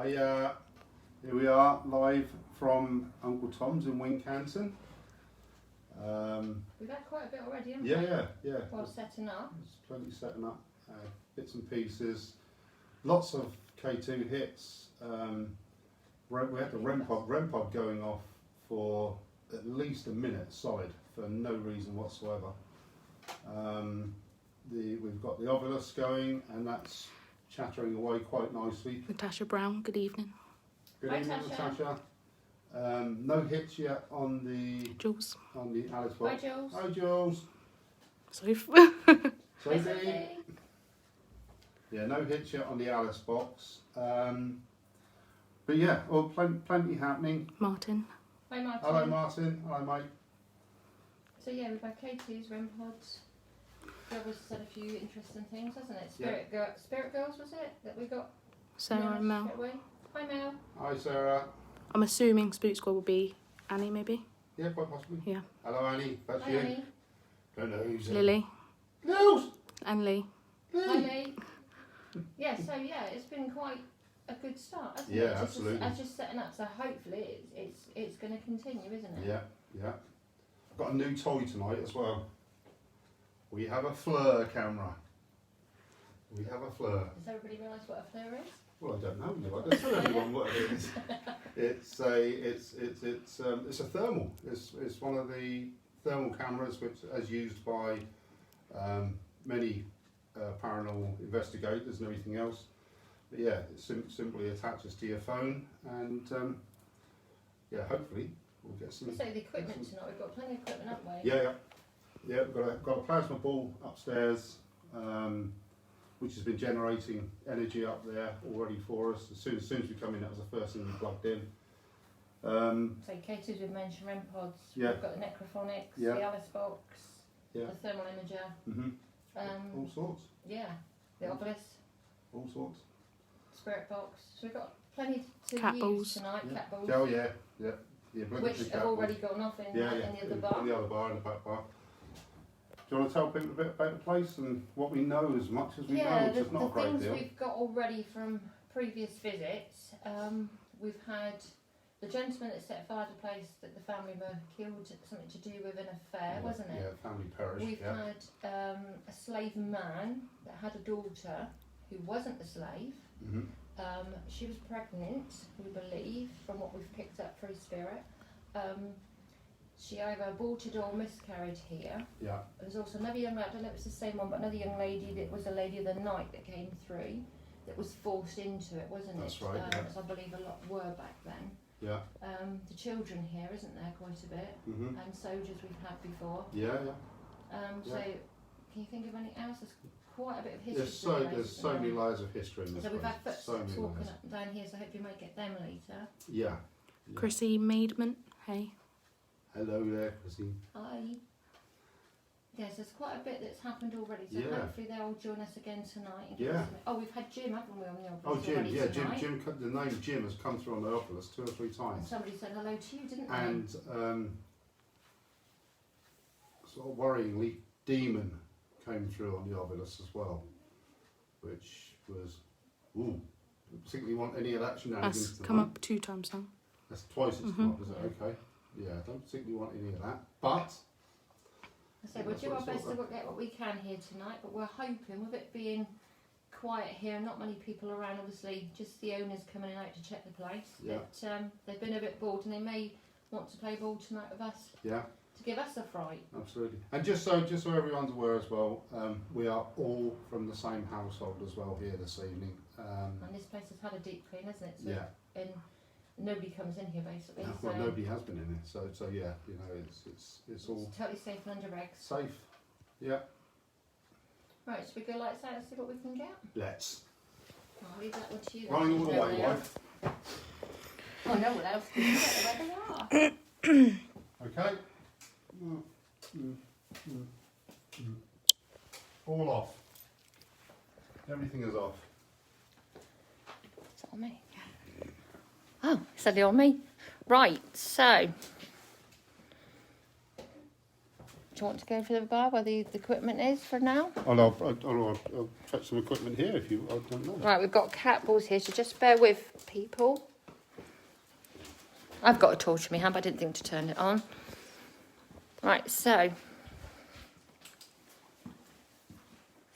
Here we are live from Uncle Tom's in Wincanton. We've had quite a bit already, haven't we? Yeah. While setting up. There's plenty setting up, bits and pieces, lots of K2 hits. We had the REM pod going off for at least a minute solid for no reason whatsoever. We've got the Ovilus going, and that's chattering away quite nicely. Natasha Brown, good evening. Good evening, Natasha. No hits yet on the Jules. Alice box. Hi, Jules. Hi, Jules. Sophie. Yeah, no hits yet on the Alice box. But yeah, well, plenty happening. Martin. Hi, Martin. Hello, Martin. Hello, mate. So yeah, we've had K2's REM pods. Deborah's said a few interesting things, hasn't it? Spirit Girls, was it, that we got? Sarah and Mel. Hi, Mel. Hi, Sarah. I'm assuming Spook Squad will be Annie, maybe? Yeah, quite possibly. Yeah. Hello, Annie. That's Hi, you. Annie. Don't know who's Lily. Nils. And Lee. Hi, Lee. Yeah, so yeah, it's been quite a good start, hasn't it? Yeah, absolutely. As just setting up, so hopefully it's going to continue, isn't it? Yeah. I've got a new toy tonight as well. We have a FLIR camera. We have a FLIR. Does everybody realise what a FLIR is? Well, I don't know. No, I don't tell anyone what it is. It's a thermal. It's one of the thermal cameras which is used by many paranormal investigators and everything else. But yeah, it simply attaches to your phone, and yeah, hopefully we'll get some. So the equipment tonight, we've got plenty of equipment, haven't we? Yeah. We've got a plasma ball upstairs, which has been generating energy up there already for us. As soon as we come in, that was the first thing we plugged in. So K2's, we've mentioned REM pods. Yeah. We've got the Necrophonics, Yeah. the Alice box, Yeah. the thermal imager. All sorts. Yeah, the Obelisk, All sorts. Spirit box. So we've got plenty to Cat use balls. tonight. Yeah. Cat balls. Oh yeah. Which have already gone off in the other bar. In the other bar, in the back bar. Do you want to tell people a bit about the place and what we know, as much as we know, which is not a great things deal? we've got already from previous visits. We've had the gentleman that set fire to the place that the family were killed, something to do with an affair, wasn't it? Yeah, family perished. We've had a slave man that had a daughter who wasn't the slave. She was pregnant, we believe, from what we've picked up through spirit. She either aborted or miscarried here. Yeah. There's also another young lady, I don't know if it's the same one, but another young lady that was a lady of the night that came through, that was forced into it, wasn't it? That's right, yeah. As I believe a lot were back then. Yeah. The children here, isn't there, quite a bit? And soldiers we've had before. Yeah. So, can you think of anything else? There's quite a bit of history. There's so many layers of history in this So we've place. had footsteps walking up and down here, so I hope you might get them later. Yeah. Chrissy Maidman. Hey. Hello there, Chrissy. Hi. Yes, there's quite a bit that's happened already, so Yeah. hopefully they'll join us again tonight. And Yeah. Oh, we've had Jim, haven't we, on the Oh, office Jim. already Yeah, tonight? Jim. The name Jim has come through on the Oculus 2 or 3 And times. somebody said hello to you, didn't they? And sort of worryingly, Demon came through on the Ovilus as well, which was particularly want any of that shenanigans That's tonight. come up 2 times now. That's twice it's come up, is it? Okay. Yeah, I don't particularly want any of that, but I said we'll do our best to get what we can here tonight, but we're hoping, with it being quiet here and not many people around, obviously just the owners coming in out to check the place, that they've been a bit bored and they may want to play ball tonight with us. Yeah. To give us a fright. Absolutely. And just so everyone's aware as well, we are all from the same household as well here this evening. And this place has had a deep clean, hasn't it? So, yeah. And nobody comes in here basically. No, well, nobody has been in here, so yeah, you know, it's all totally safe and under regs. safe. Yeah. Right, should we go lights out and see what we can get? Let's. I'll leave that one to you. Running all the way, wife. Oh no, what else? We can get where they are. Okay. All off. Everything is off. Is it on me? Oh, it's only on me. Right, so. Do you you want to go for the bar where the equipment is for now? I'll fetch some equipment here if you. I don't know. Right, we've got cat balls here, so just bear with people. I've got a torch in my hand, but I didn't think to turn it on. Right, so.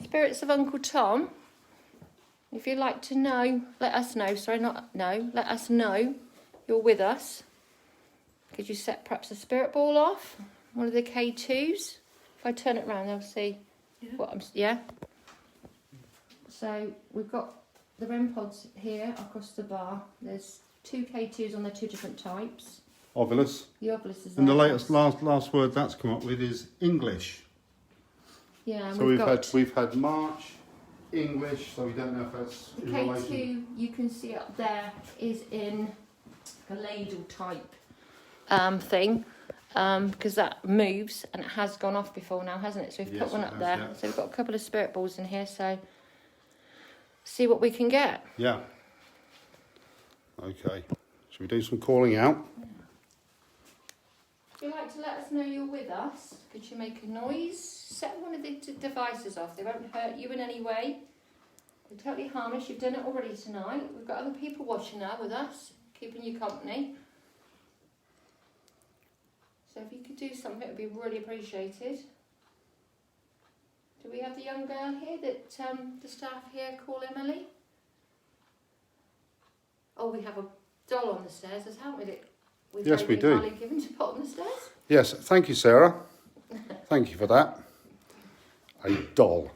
Spirits of Uncle Tom. If you'd like to know, let us know. Sorry, not know. Let us know you're with us. Could you set perhaps a spirit ball off? One of the K2s? If I turn it around, they'll see what I'm... Yeah? So we've got the REM pods here across the bar. There's 2 K2s on the 2 different types. Ovilus. The Ovilus is there. And the latest last word that's come up with is English. Yeah, and So we've had March, English, so we don't know if that's the in K2 relation. you can see up there is in a ladle type thing, because that moves and it has gone off before now, hasn't it? So we've Yes, put one it up has, there. yeah. So we've got a couple of spirit balls in here, so see what we can get. Yeah. Okay. Should we do some calling out? If you'd like to let us know you're with us, could you make a noise? Set one of the devices off. They won't hurt you in any way. They're totally harmless. You've done it already tonight. We've got other people watching now with us, keeping you company. So if you could do something, it would be really appreciated. Do we have the young girl here that the staff here call Emily? Oh, we have a doll on the stairs, haven't we? That we've Yes, we do. kindly given to put on the stairs. Yes, thank you, Sarah. Thank you for that. A doll.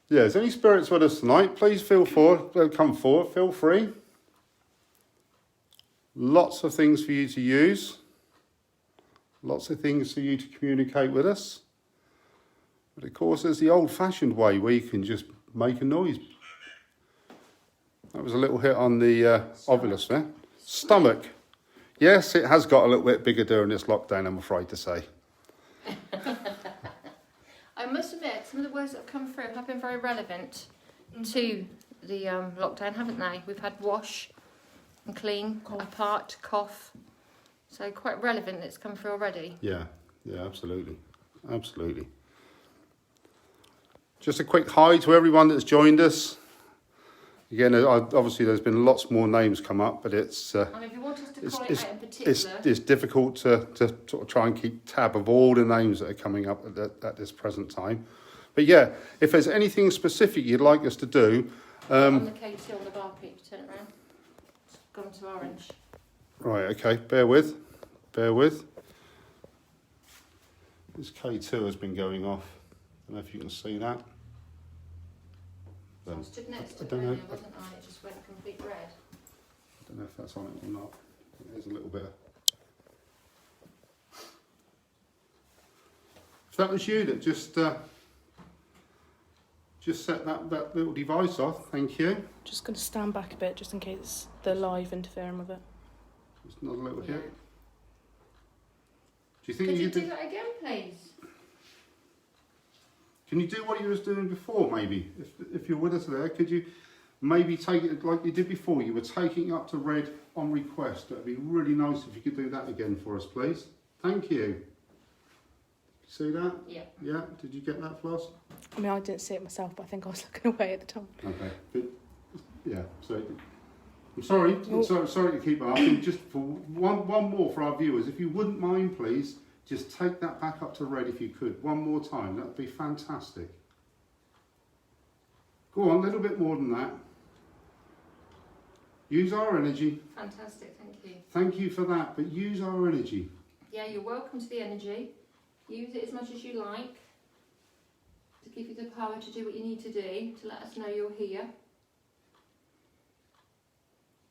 Yeah, is any spirits with us tonight? Please come forward, feel free. Lots of things for you to use. Lots of things for you to communicate with us. But of course, there's the old-fashioned way where you can just make a noise. That was a little hit on the Ovilus there. Stomach. Yes, it has got a little bit bigger during this lockdown, I'm afraid to say. I must admit, some of the words that have come through have been very relevant to the lockdown, haven't they? We've had wash and clean, apart, cough. So quite relevant that's come through already. Yeah, absolutely. Absolutely. Just a quick hi to everyone that's joined us. Again, obviously there's been lots more names come up, but it's And if you want us to call it out in particular... it's difficult to sort of try and keep tab of all the names that are coming up at this present time. But yeah, if there's anything specific you'd like us to do... on the K2 on the bar, Pete, turn it around. It's gone to orange. Right, okay, bear with. This K2 has been going off. I don't know if you can see that. I stood next to it I don't know. earlier, wasn't I? It just went complete red. I don't know if that's on it or not. There's a little bit of... If that was you that just set that little device off, thank you. Just going to stand back a bit just in case they're live interfering with it. Just another little Yeah. hit. Do you think Could you you do could... that again, please? Can you do what you was doing before, maybe? If you're with us there, could you maybe take it like you did before? You were taking up to red on request. That'd be really nice if you could do that again for us, please. Thank you. See that? Yeah. Yeah? Did you get that, Floss? I mean, I didn't see it myself, but I think I was looking away at the time. Okay. But, yeah, so... I'm sorry. Sorry to keep asking. Just for one more for our viewers. If you wouldn't mind, please... Just take that back up to red if you could. One more time. That would be fantastic. Go on, a little bit more than that. Use our energy. Fantastic, thank you. Thank you for that, but use our energy. Yeah, you're welcome to the energy. Use it as much as you like to give you the power to do what you need to do, to let us know you're here.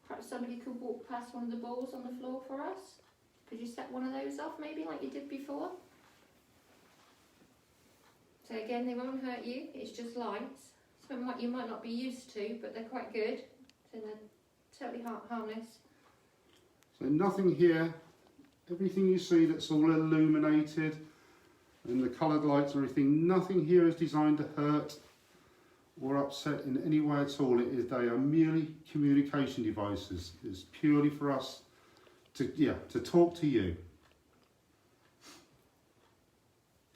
Perhaps somebody could walk past one of the balls on the floor for us. Could you set one of those off, maybe, like you did before? So again, they won't hurt you, it's just lights. Something you might not be used to, but they're quite good. So they're totally harmless. So nothing here, everything you see that's all illuminated, and the coloured lights and everything, nothing here is designed to hurt or upset in any way at all. They are merely communication devices. It's purely for us to talk to you.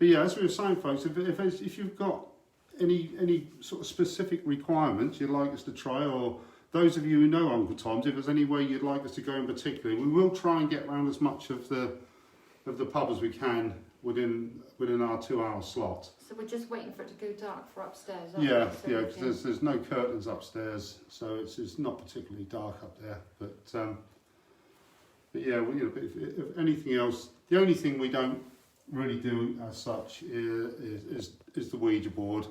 But yeah, as we were saying, folks, if you've got any sort of specific requirements you'd like us to try, or those of you who know Uncle Tom's, if there's any way you'd like us to go in particular, we will try and get around as much of the pub as we can within our 2-hour slot. So we're just waiting for it to go dark for upstairs, aren't Yeah, we? So because there's no curtains upstairs, so it's not particularly dark up there. But yeah, if anything else, the only thing we don't really do as such is the Ouija board.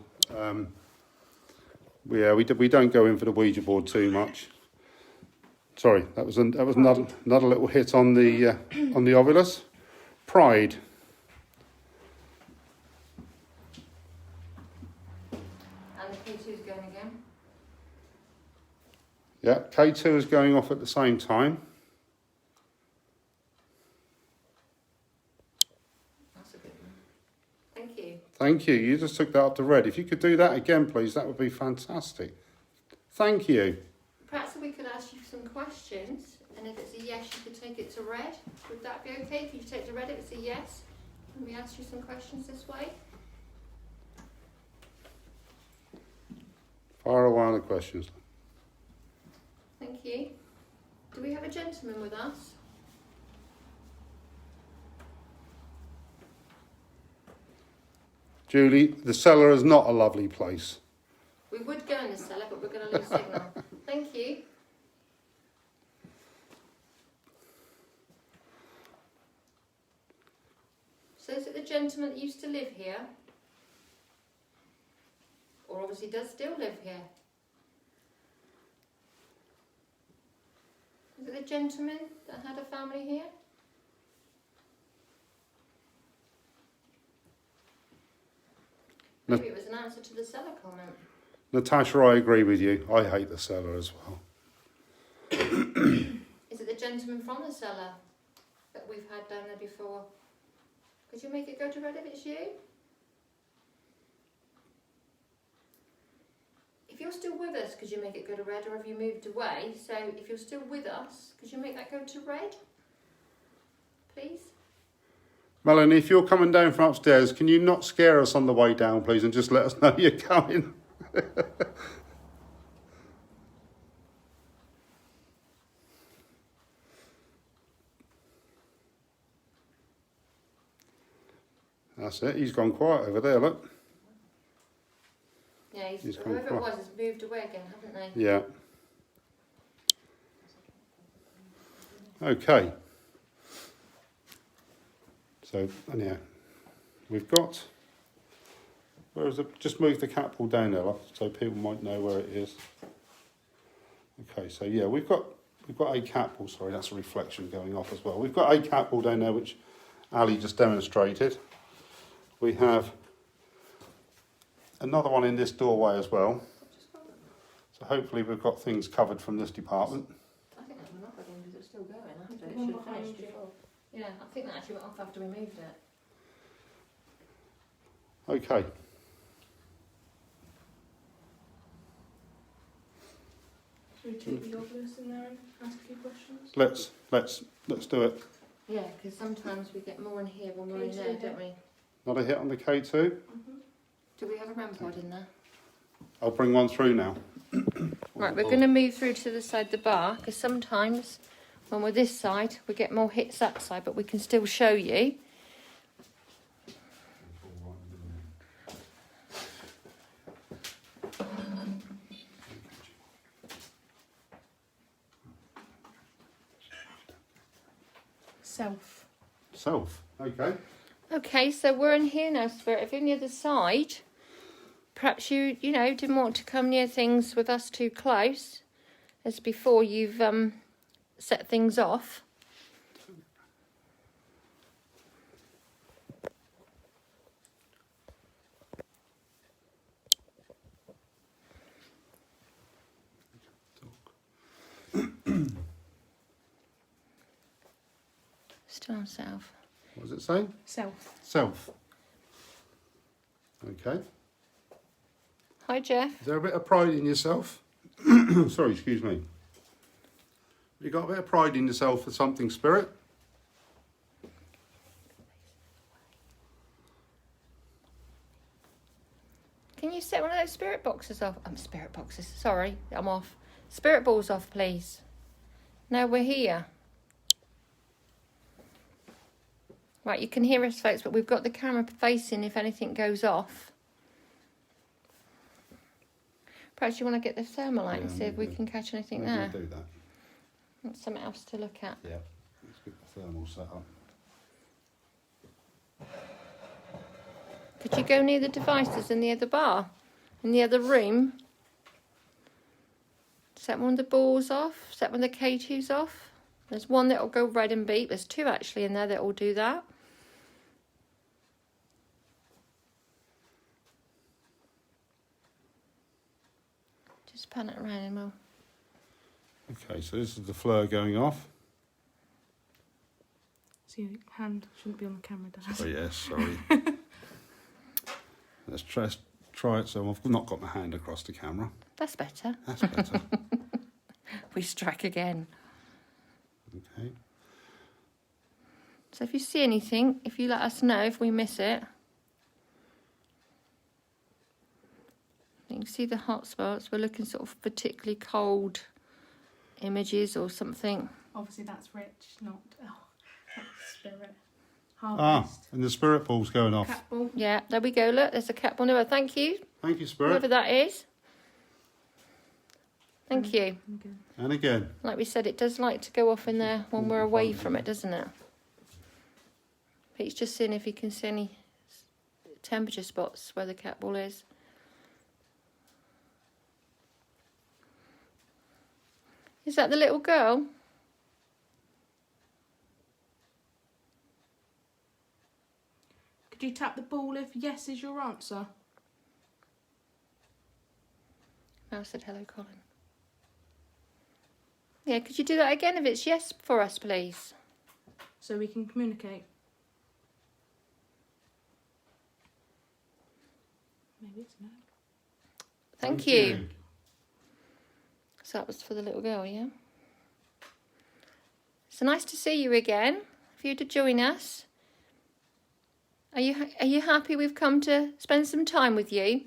Yeah, we don't go in for the Ouija board too much. Sorry, that was another little hit on the Ovilus. Pride. And the K2's going again. Yeah, K2 is going off at the same time. That's a good one. Thank you. Thank you. You just took that up to red. If you could do that again, please, that would be fantastic. Thank you. Perhaps we could ask you some questions, and if it's a yes, you could take it to red. Would that be okay if you take it to red if it's a yes? And we ask you some questions this way? Fire away on the questions. Thank you. Do we have a gentleman with us? Julie, the cellar is not a lovely place. We would go in the cellar, but we're going to lose signal. Thank you. So is it the gentleman that used to live here? Or obviously does still live here? Is it the gentleman that had a family here? Maybe it was an answer to the cellar comment. Natasha, I agree with you. I hate the cellar as well. Is it the gentleman from the cellar that we've had down there before? Could you make it go to red if it's you? If you're still with us, could you make it go to red, or have you moved away? So if you're still with us, could you make that go to red? Please? Melanie, if you're coming down from upstairs, can you not scare us on the way down, please, and just let us know you're coming? That's it. He's gone quiet over there, look. Yeah, He's gone whoever it quiet. was has moved away again, haven't they? Yeah. Okay. So, anyhow, we've got. Where is it? Just move the catwalk down there, so people might know where it is. Okay, so yeah, we've got a catwalk. Sorry, that's a reflection going off as well. We've got a catwalk down there, which Ali just demonstrated. We have another one in this doorway as well. So hopefully we've got things covered from this department. I think that went off again because it's still going, hasn't it? It should have finished before. Yeah, I think that actually went off after we moved it. Okay. Should we take the Ovilus in there and ask a few questions? Let's do it. Yeah, because sometimes we get more in here when we're in there, don't we? Not a hit on the K2. Do we have a REM pod in there? I'll bring one through now. Right, we're going to move through to the side of the bar because sometimes when we're this side we get more hits that side, but we can still show you. Self. Okay. Okay, so we're in here now, Spirit. If you're on the other side, perhaps you didn't want to come near things with us too close, as before you've set things off. Still on south. What does it say? Self. Self. Okay. Hi, Jeff. Is there a bit of pride in yourself? Sorry, excuse me. You got a bit of pride in yourself for something, Spirit? those spirit boxes off. Spirit boxes. Sorry, I'm off. Spirit balls off, please. Now we're here. Right, you can hear us, folks, but we've got the camera facing if anything goes off. Perhaps you want to get the thermalite and see if we can catch anything Maybe there. we'll do that. That's something else to look at. Yeah, let's get the thermal set up. Could you go near the devices in the other bar? In the other room? Set one of the balls off. Set one of the K2s off. There's one that will go red and beep. There's two actually in there that will do that. Just pan it around and we'll... Okay, so this is the flare going off. So your hand shouldn't be on the camera, Dad. Oh yes, sorry. Let's try it. So I've not got my hand across the camera. That's better. That's better. We strike again. Okay. So if you see anything, if you let us know if we miss it. You can see the hot spots. We're looking sort of particularly cold images or something. Obviously that's rich, not that's spirit. Ah, Harvest. and the spirit ball's going off. Cat ball. Yeah, there we go. Look, there's a cat on there. Thank you, Thank you, spirit. whoever that is. Thank you. Okay. And again. Like we said, it does like to go off in there when we're away from it, doesn't it? Pete's just seeing if he can see any temperature spots where the cat ball is. Is that the little girl? Could you tap the ball if yes is your answer? Mel said hello, Colin. Yeah, could you do that again if it's yes for us, please? So we can communicate. Maybe it's no. Thank you. So that was for the little girl, yeah? So nice to see you again. For you to join us. Are you happy we've come to spend some time with you?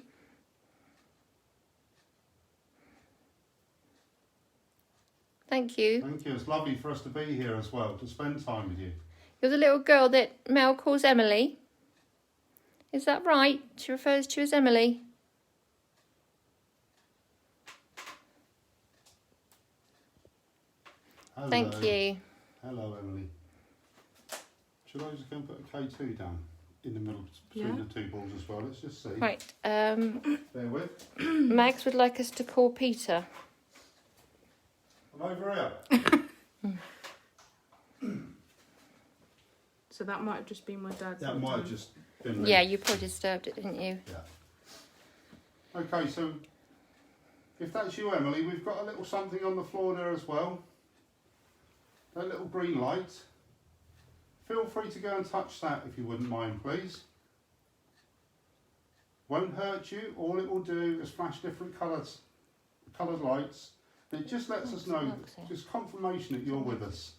Thank you. Thank you. It's lovely for us to be here as well, to spend time with you. You're the little girl that Mel calls Emily. Is that right? She refers to you as Emily. Hello. Thank you. Hello, Emily. Should I just go and put a K2 down in the middle between the two balls as well? Let's just see. Right. Bear with. Mags would like us to call Peter. I'm over here. So that might have just been my dad's. That might have just been me. Yeah, you probably disturbed it, didn't you? Yeah. Okay, so if that's you, Emily, we've got a little something on the floor there as well. That little green light. Feel free to go and touch that if you wouldn't mind, please. Won't hurt you. All it will do is flash different coloured lights. And it just lets us know, just confirmation that you're with us.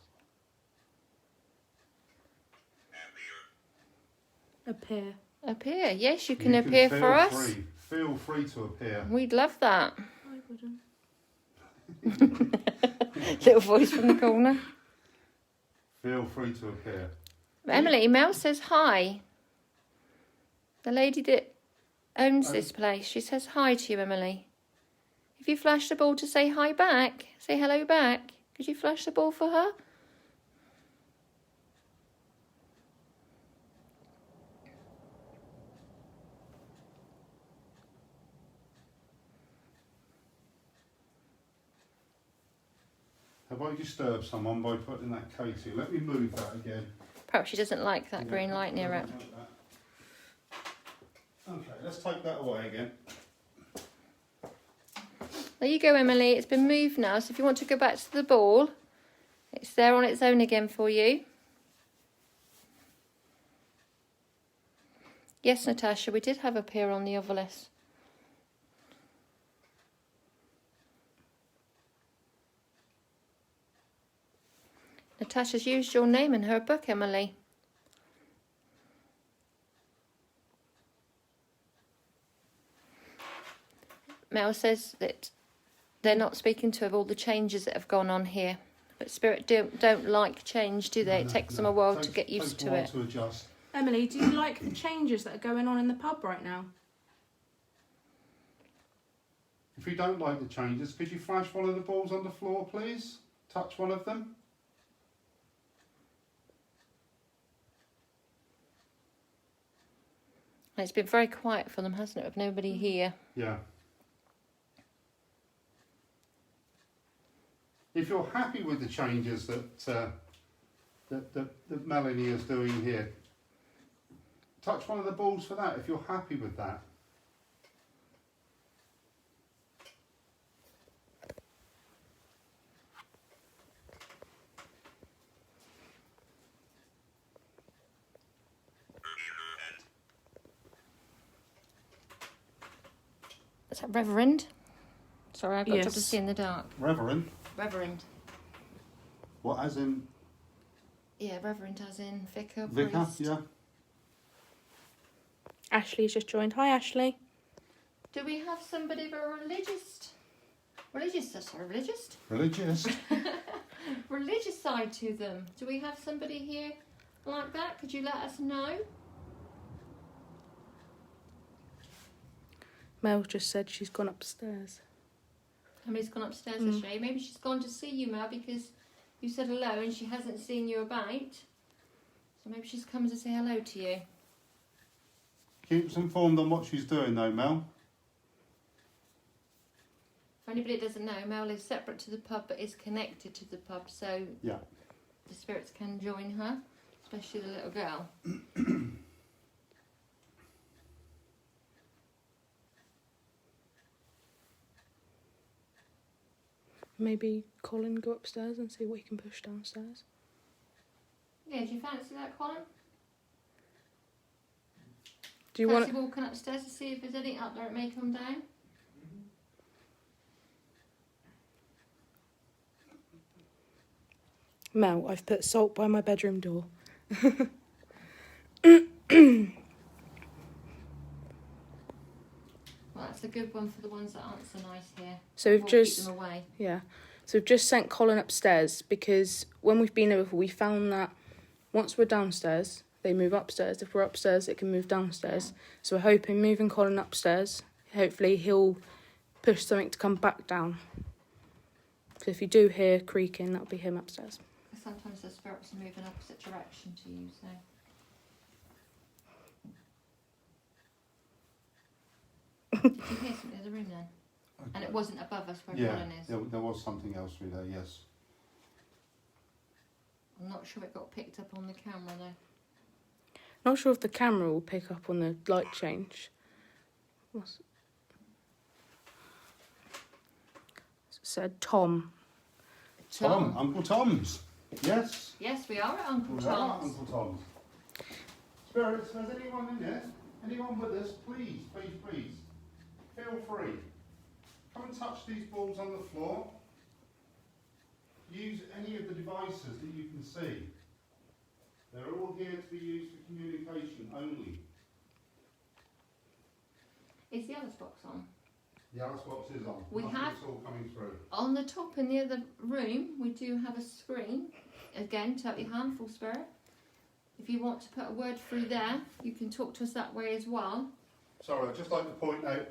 Appear. Appear. Yes, you can appear feel for us. free. Feel free to appear. We'd love that. I wouldn't. Little voice from the corner. Feel free to appear. Emily, Mel says hi. The lady that owns this place, she says hi to you, Emily. If you flash the ball to say hi back, say hello back, could you flash the ball for her? Have I disturbed someone by putting that K2? Let me move that again. Perhaps she doesn't like that green light near it. Okay, let's take that away again. There you go, Emily. It's been moved now, so if you want to go back to the ball, it's there on its own again for you. Yes, Natasha, we did have a peer on the Ovilus. Natasha's used your name in her book, Emily. Mel says that they're not speaking to her of all the changes that have gone on here. But spirit don't like change, do they? It takes them a while to get used to it. To adjust. Emily, do you like the changes that are going on in the pub right now? If you don't like the changes, could you flash one of the balls on the floor, please? Touch one of them. And it's been very quiet for them, hasn't it, with nobody here? Yeah. If you're happy with the changes that Melanie is doing here, touch one of the balls for that if you're happy with that. Is that Reverend? Sorry, I've got Yes. to see in the dark. Reverend? Reverend. What, as in Yeah, Reverend as in vicar, vicar? priest. Yeah. Ashley's just joined. Hi, Ashley. Do we have somebody with a religious Religious. religious side to them? Do we have somebody here like that? Could you let us know? Mel just said she's gone upstairs. Somebody's gone upstairs, has she? Maybe she's gone to see you, Mel, because you said hello and she hasn't seen you about. So maybe she's come to say hello to you. Keep us informed on what she's doing though, Mel. For anybody that doesn't know, Mel lives separate to the pub but is connected to the pub, so Yeah. the spirits can join her, especially the little girl. Maybe Colin go upstairs and see what he can push downstairs. Yeah, do you fancy that, Colin? Do you want? Fancy walking upstairs to see if there's anything up there that may come down? Mel, I've put salt by my bedroom door. Well, that's a good one for the ones that aren't so nice here. So we've We'll just keep them away. Yeah. So we've just sent Colin upstairs because when we've been there before, we found that once we're downstairs, they move upstairs. If we're upstairs, it can move downstairs. So we're hoping moving Colin upstairs, hopefully he'll push something to come back down. So if you do hear creaking, that'll be him upstairs. Sometimes the spirits are moving opposite direction to you, so. Did you hear something in the room then? And it wasn't above us where Colin is. There was something else through there, yes. I'm not sure it got picked up on the camera though. Not sure if the camera will pick up on the light change. What's it said Tom. Tom, Uncle Tom's. Yes. Yes, we are at Uncle We are Tom's. Uncle Tom's. Spirits, has anyone in there? Anyone with us? Please, please, please. Feel free. Come and touch these balls on the floor. Use any of the devices that you can see. They're all here to be used for communication only. Is the Alice box on? The Alice box is on. We have- It's all coming through. On the top in the other room, we do have a screen. Again, totally harmful spirit. If you want to put a word through there, you can talk to us that way as well. Sorry, I'd just like to point out,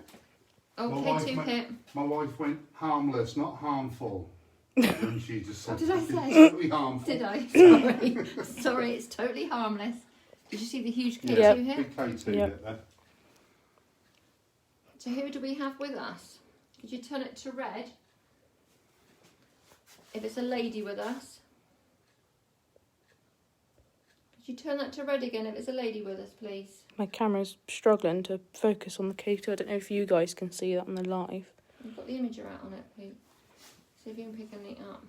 Okay, two hit. my wife went harmless, not harmful. And she just said, What did I it's say? totally harmful. Did I? Sorry. Sorry, it's totally harmless. Did you see the huge K2 Yep. here? Big K2 Yep. bit there. So who do we have with us? Could you turn it to red? If it's a lady with us. Could you turn that to red again if it's a lady with us, please? My camera's struggling to focus on the K2. I don't know if you guys can see that on the live. You've got the imager out on it, please. See if you can pick anything up.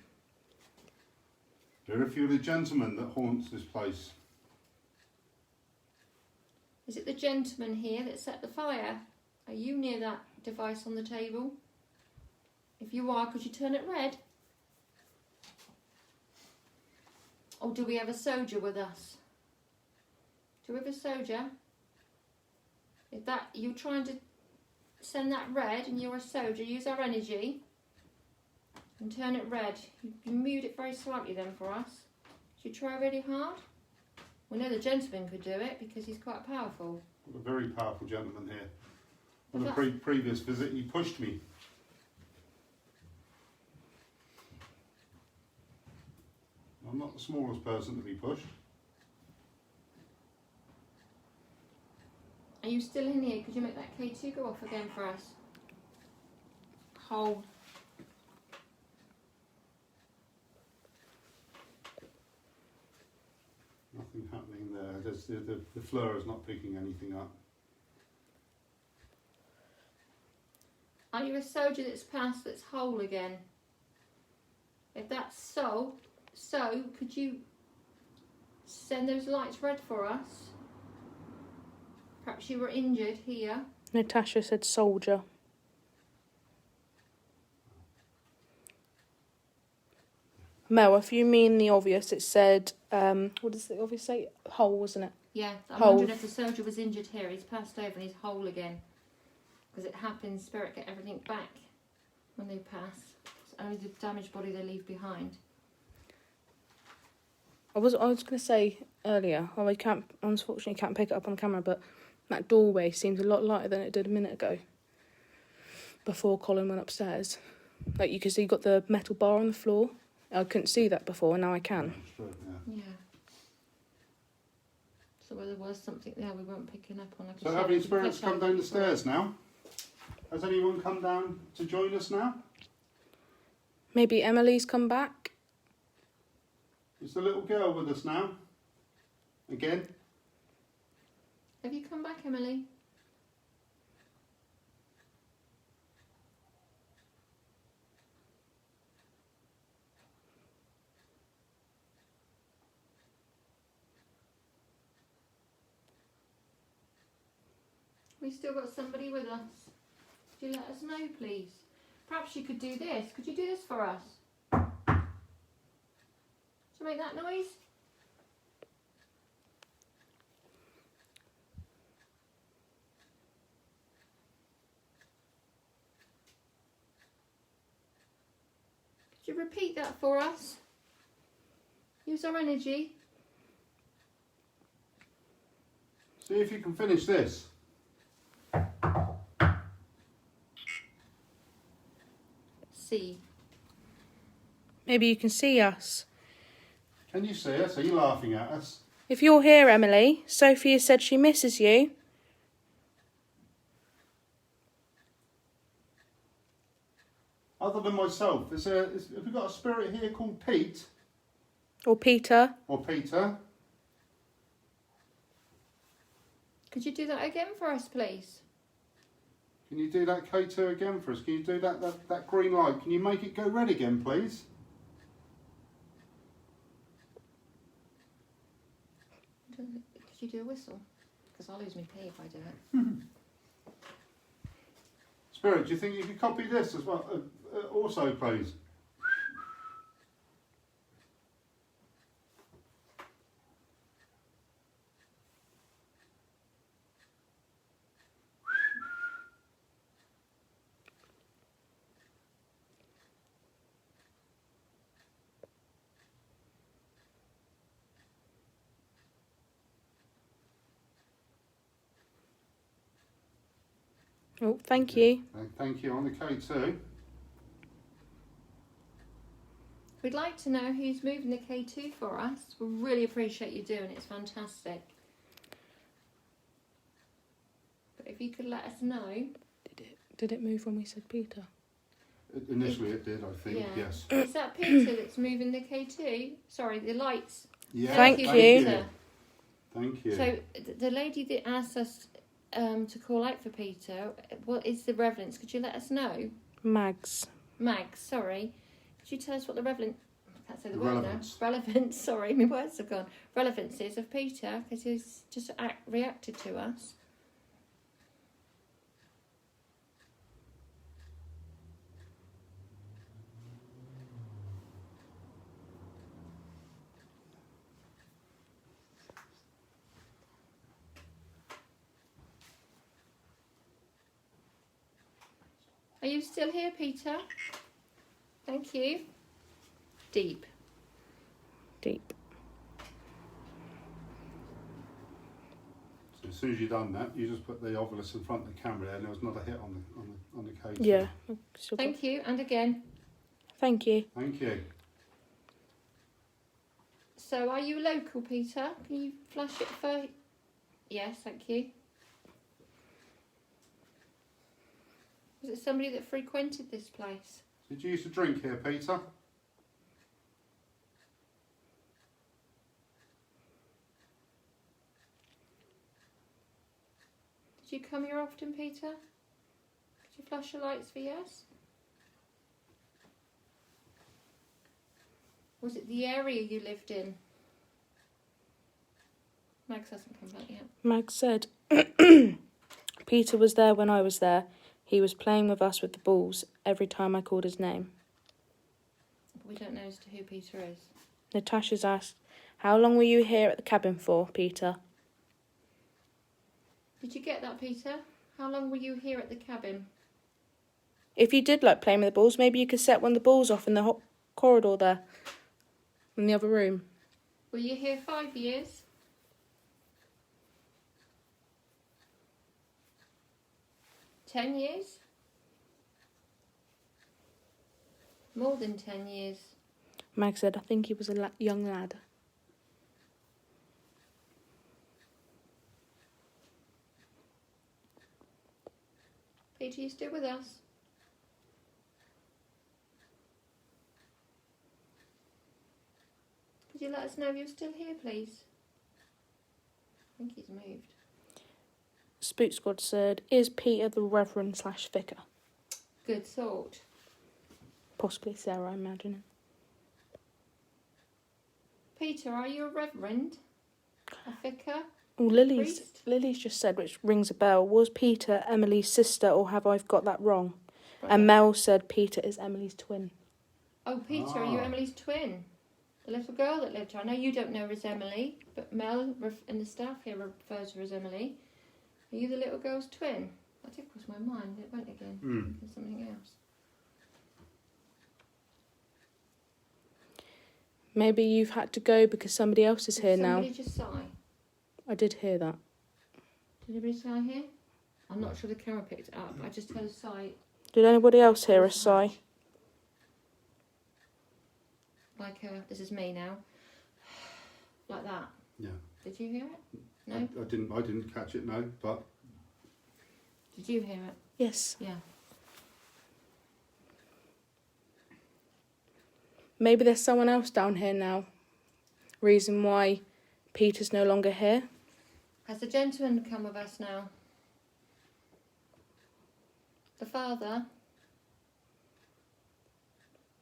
There are a few of the gentlemen that haunts this place. Is it the gentleman here that set the fire? Are you near that device on the table? If you are, could you turn it red? Or do we have a soldier with us? Do we have a soldier? If that you're trying to send that red and you're a soldier, use our energy and turn it red. You moved it very slightly then for us. Should you try really hard? We know the gentleman could do it because he's quite powerful. A very powerful gentleman here. On a If previous visit, he pushed me. I'm not the smallest person to be pushed. Are you still in here? Could you make that K2 go off again for us? Hold. Nothing happening there. The fleur is not picking anything up. Are you a soldier that's passed that's whole again? If that's so, could you send those lights red for us? Perhaps you were injured here. Natasha said soldier. Mel, if you mean the obvious, it said, what does the obvious say? Whole, wasn't it? Yeah, I'm Whole. wondering if the soldier was injured here. He's passed over and he's whole again. Because it happens, spirit get everything back when they pass. It's only the damaged body they leave behind. I was going to say earlier, I unfortunately can't pick it up on camera, but that doorway seems a lot lighter than it did a minute ago. Before Colin went upstairs. Like you can see, you got the metal bar on the floor. I couldn't see that before, and now I can. That's true, yeah. Yeah. So whether there was something there we weren't picking up on. So have any spirits come down the stairs now? Has anyone come down to join us now? Maybe Emily's come back. Is the little girl with us now? Again? Have you come back, Emily? We've still got somebody with us. Could you let us know, please? Perhaps you could do this. Could you do this for us? To make that noise? Could you repeat that for us? Use our energy. See if you can finish this. See. Maybe you can see us. Can you see us? Are you laughing at us? If you're here, Emily, Sophia said she misses you. Other than myself, have we got a spirit here called Pete? Or Peter. Or Peter? Could you do that again for us, please? Can you do that K2 again for us? Can you do that green light? Can you make it go red again, please? Could you do a whistle? Because I'll lose my pee if I do it. Spirit, do you think you could copy this as well? Also, please. Oh, thank you. Thank you. On the K2. We'd like to know who's moving the K2 for us. We really appreciate you doing it. It's fantastic. But if you could let us know. Did it move when we said Peter? Initially it did, I think, Yeah. yes. Is that Peter that's moving the K2? Sorry, the lights. Yeah, Thank you. Peter. Thank you. So the lady that asked us to call out for Peter, what is the relevance? Could you let us know? Mags. Mags, sorry. Could you tell us what the relevant? I can't say the Relevance. word now. Relevance. Sorry, my words have gone. Relevance is of Peter because he's just reacted to us. Are you still here, Peter? Thank you. Deep. Deep. So as soon as you've done that, you just put the ovilus in front of the camera there, and there was not a hit on the cage. Yeah. Thank you, and again. Thank you. Thank you. So, are you local, Peter? Can you flash it for... Yes, thank you. Was it somebody that frequented this place? Did you used to drink here, Peter? Did you come here often, Peter? Could you flash your lights for yes? Was it the area you lived in? Max hasn't come back yet. Mag said Peter was there when I was there. He was playing with us with the balls every time I called his name. We don't know as to who Peter is. Natasha's asked, how long were you here at the cabin for, Peter? Did you get that, Peter? How long were you here at the cabin? If you did like playing with the balls, maybe you could set one of the balls off in the corridor there. In the other room. Were you here 5 years? 10 years? More than 10 years. Mag said, I think he was a young lad. Peter, you still with us? Could you let us know if you're still here, please? I think he's moved. Spook Squad said, is Peter the Reverend / Vicar? Good thought. Possibly Sarah, I imagine. Peter, are you a reverend? A vicar? Oh, Lily's just said, which rings a bell, was Peter Emily's sister or have I got that wrong? Right. And Mel said Peter is Emily's twin. Oh, Peter, are you Emily's twin? The little girl that lived here. I know you don't know her as Emily, but Mel and the staff here refer to her as Emily. Are you the little girl's twin? That did cross my mind. It went again. Thinking something else. Maybe you've had to go because somebody else is here now. Somebody just sigh. I did hear that. Did anybody sigh here? I'm not sure the camera picked it up. I just heard a sigh. Did anybody else hear a sigh? Like this is me now. Like that. Yeah. Did you hear it? No? I didn't catch it, no, but... Did you hear it? Yes. Yeah. Maybe there's someone else down here now. Reason why Peter's no longer here. Has the gentleman come with us now? The father?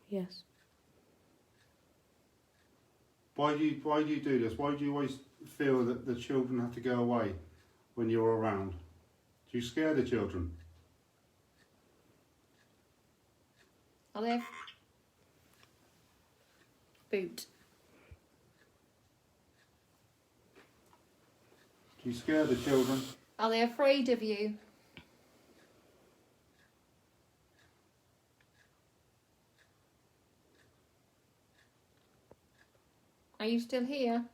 Yes. Why do you do this? Why do you always feel that the children have to go away when you're around? Do you scare the children? Are they... Boot. Do you scare the children? Are they afraid of you? Are you still here?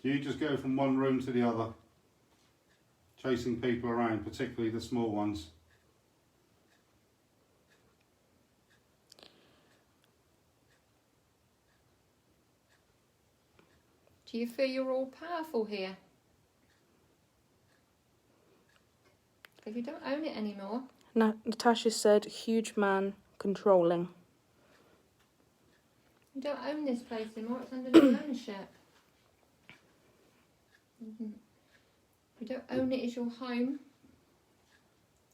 Do you just go from one room to the other, chasing people around, particularly the small ones? Do you feel you're all powerful here? Because you don't own it anymore. Natasha said, huge man, controlling. You don't own this place anymore, it's under new ownership. You don't own it as your home.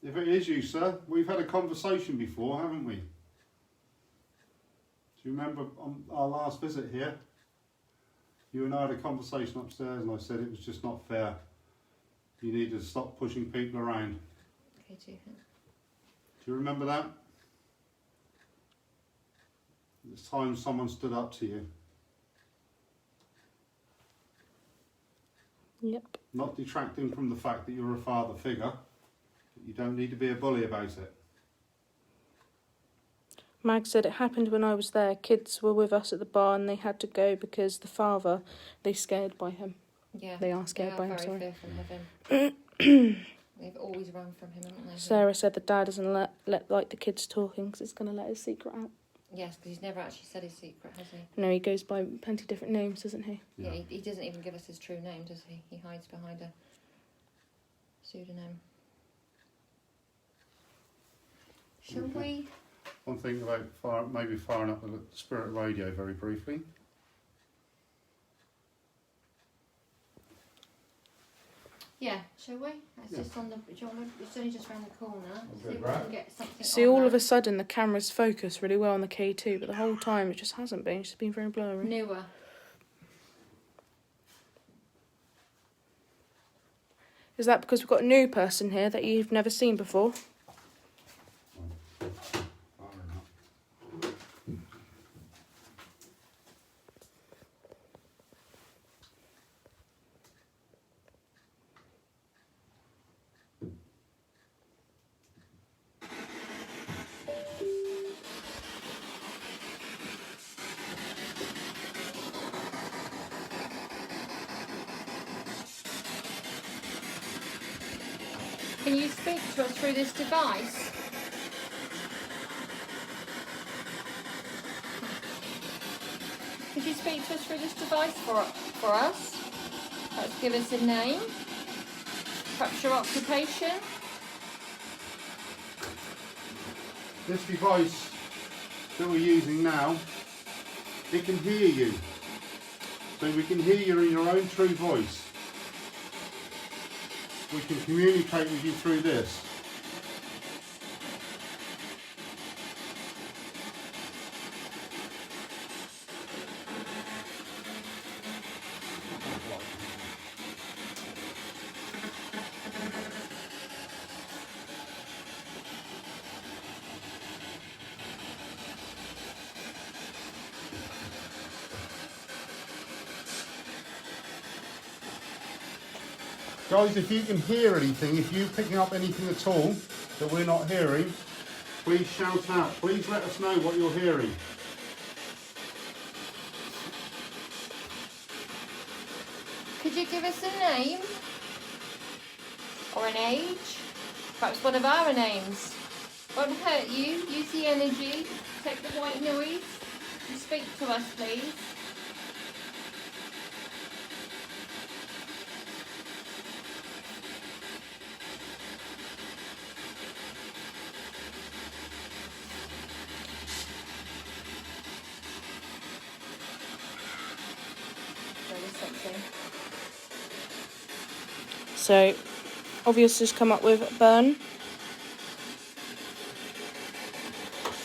If it is you, sir, we've had a conversation before, haven't we? Do you remember on our last visit here? You and I had a conversation upstairs and I said it was just not fair. You need to stop pushing people around. Okay, do that. Do you remember that? It's time someone stood up to you. Yep. Not detracting from the fact that you're a father figure. You don't need to be a bully about it. Mag said it happened when I was there. Kids were with us at the bar and they had to go because the father, they scared by him. Yeah. They are scared by him, very sorry. fearful of him. They've always run from him, haven't they? Sarah said the dad doesn't let like the kids talking because it's going to let his secret out. Yes, because he's never actually said his secret, has he? No, he goes by plenty of different names, doesn't he? Yeah, he doesn't even give us his true name, does he? He hides behind a pseudonym. Shall we? One thing about maybe firing up the Spirit Radio very briefly. Yeah, shall we? It's just on the. Do you want it's only just round the corner. See if we right. can get something. See, on all that. of a sudden the camera's focused really well on the K2, but the whole time it just hasn't been. It's just been very blurry. Newer. Is that because we've got a new person here that you've never seen before? Can you speak to us through this device? Could you speak to us through this device for us? Let's give us a name. Perhaps your occupation. This device that we're using now, it can hear you. So we can hear you in your own true voice. We can communicate with you through this. Guys, if you can hear anything, if you're picking up anything at all that we're not hearing, please shout out. Please let us know what you're hearing. Could you give us a name? Or an age? Perhaps one of our names. Won't hurt you. Use the energy. Take the white noise. And speak to us, please. So, obviously just come up with burn.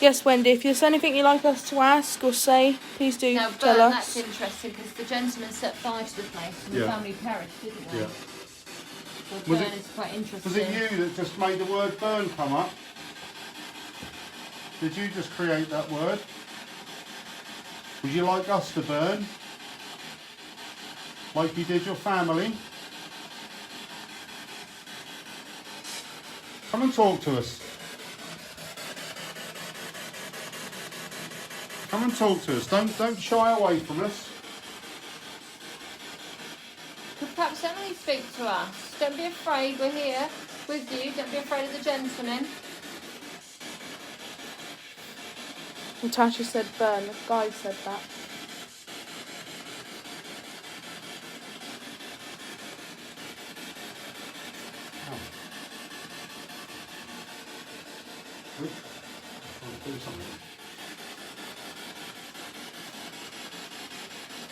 Yes, Wendy, if there's anything you'd like us to ask or say, please do Now, tell burn, us. that's interesting because the gentleman set fire to the place and the Yeah. family perished, didn't they? Yeah. So Was burn it- is quite interesting. Was it you that just made the word burn come up? Did you just create that word? Would you like us to burn? Like you did your family? Come and talk to us. Come and talk to us. Don't shy away from us. Could perhaps Emily speak to us? Don't be afraid, we're here with you. Don't be afraid of the gentleman. Natasha said burn, the guy said that.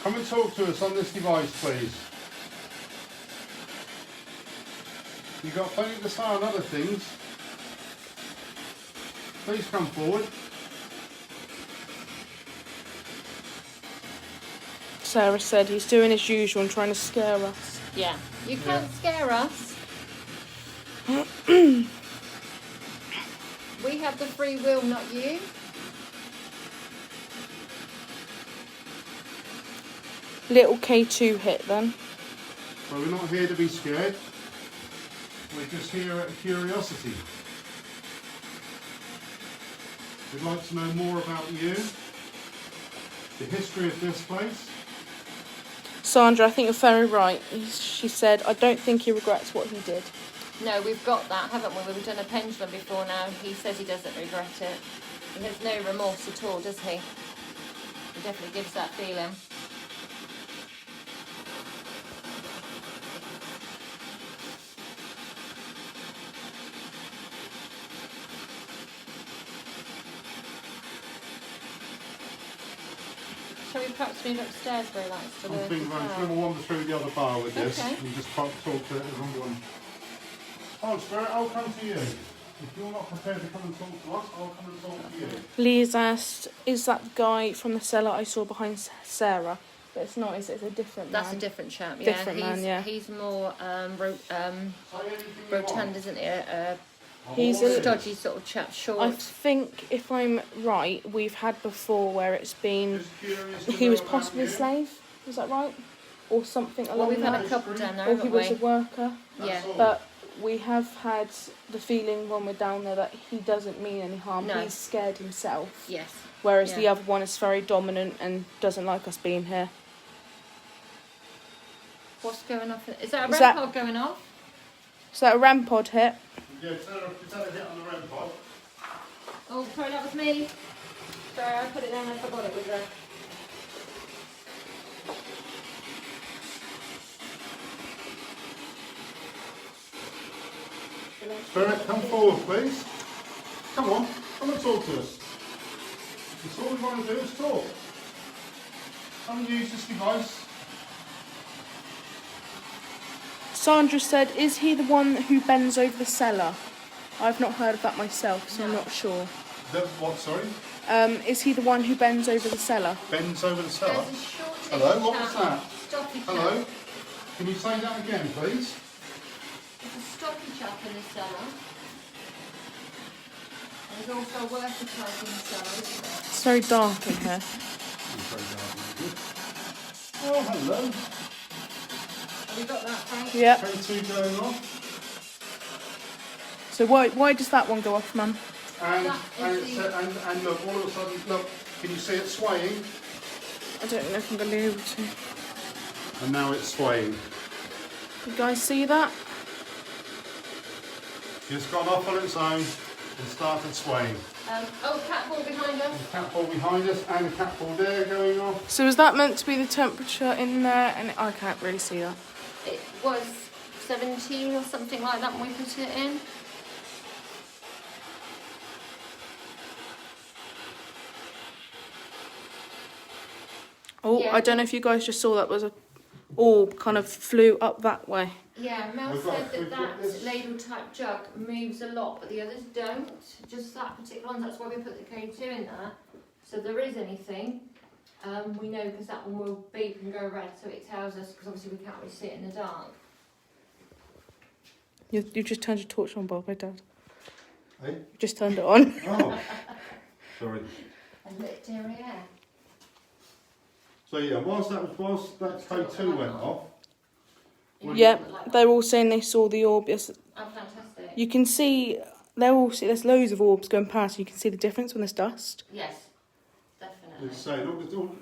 Come and talk to us on this device, please. You've got plenty to say on other things. Please come forward. Sarah said he's doing his usual and trying to scare us. Yeah. You can't scare us. We have the free will, not you. Little K2 hit then. Well, we're not here to be scared. we're just here out of curiosity. We'd like to know more about you, the history of this place. Sandra, I think you're very right. She said, I don't think he regrets what he did. No, we've got that, haven't we? We've done a pendulum before now. He says he doesn't regret it. He has no remorse at all, does he? He definitely gives that feeling. Shall we perhaps move upstairs where he likes to I'm work thinking as I'm well? going to wander through the other bar with this Okay. and just talk to it as I'm going. Oh, Spirit, I'll come to you. If you're not prepared to come and talk to us, I'll come and talk to you. Lee's asked, is that the guy from the cellar I saw behind Sarah? But it's not, is it? It's a different That's man. a different chap, yeah. Different man, yeah. He's more Say anything you rotund, want. isn't he? He's all a- ears. Stodgy sort of chap, short. I think, if I'm right, we've had before where it's been... Just curious to He know was about possibly a you. slave, is that right? Or something Well, along we've had that. a couple down there, Or he haven't was we? a worker. Yeah. That's all. But we have had the feeling when we're down there that he doesn't mean any harm. No. He's scared himself. Yes. Whereas Yeah. the other one is very dominant and doesn't like us being here. What's going off? Is that a Is REM that- pod going off? Is that a RAM pod hit? Yeah, tell her hit on the REM pod. Oh, sorry, that was me. Sorry, I put it down. I forgot it was there. Spirit, come forward, please. Come on, come and talk to us. That's all we want to do is talk. Come and use this device. Sandra said, is he the one who bends over the cellar? I've not heard of that myself, so I'm No. not sure. What, sorry? Is he the one who bends over the cellar? Bends over the cellar. There's a short Hello, what chap. was that? Stocky chap. Hello? Can you say that again, please? There's a stocky chap in the cellar. There's also a worker type in the cellar, isn't there? It's very dark in here. Oh, hello. Have you got that, Frank? Yep. K2 going off. So why does that one go off, Mum? And, That is and look, all of a sudden, look, can you see it swaying? I don't know if I'm going to be able to. And now it's swaying. You guys see that? It's gone off on its own and started swaying. Cat ball behind us. The cat ball behind us and a cat ball there going off. So is that meant to be the temperature in there? And I can't really see that. It was 17 or something like that when we put it in. Oh, Yeah. I don't know if you guys just saw that was a orb kind of flew up that way. Yeah, Mel We've got- said that we've got that this. ladle type jug moves a lot, but the others don't. Just that particular one, that's why we put the K2 in there. So if there is anything, we know because that one will beep and go red, so it tells us, because obviously we can't really see it in the dark. You just turned your torch on, Bob, my dad. Hey? You just turned it on. Oh, sorry. And lit derriere. So yeah, whilst that K2 went off, Yeah, they're all saying they saw the orb. Yes, Oh, fantastic. you can see. They're all see. There's loads of orbs going past. You can see the difference when there's dust. Yes, definitely. it's saying, look, it's all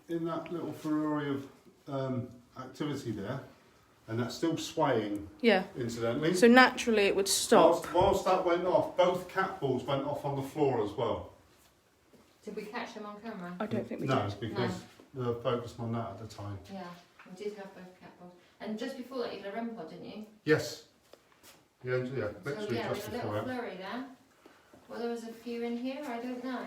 in that little Ferrari of activity there, and that's still swaying, Yeah. incidentally. So naturally it would stop. Whilst that went off, both cat balls went off on the floor as well. Did we catch them on camera? I don't think we No, did. because we were focused on that at the time. Yeah, we did have both cat balls. And just before that, you had a REM pod, didn't you? Yes. Yeah, So literally yeah, just there's a little before it. flurry there. Well, there was a few in here, I don't know.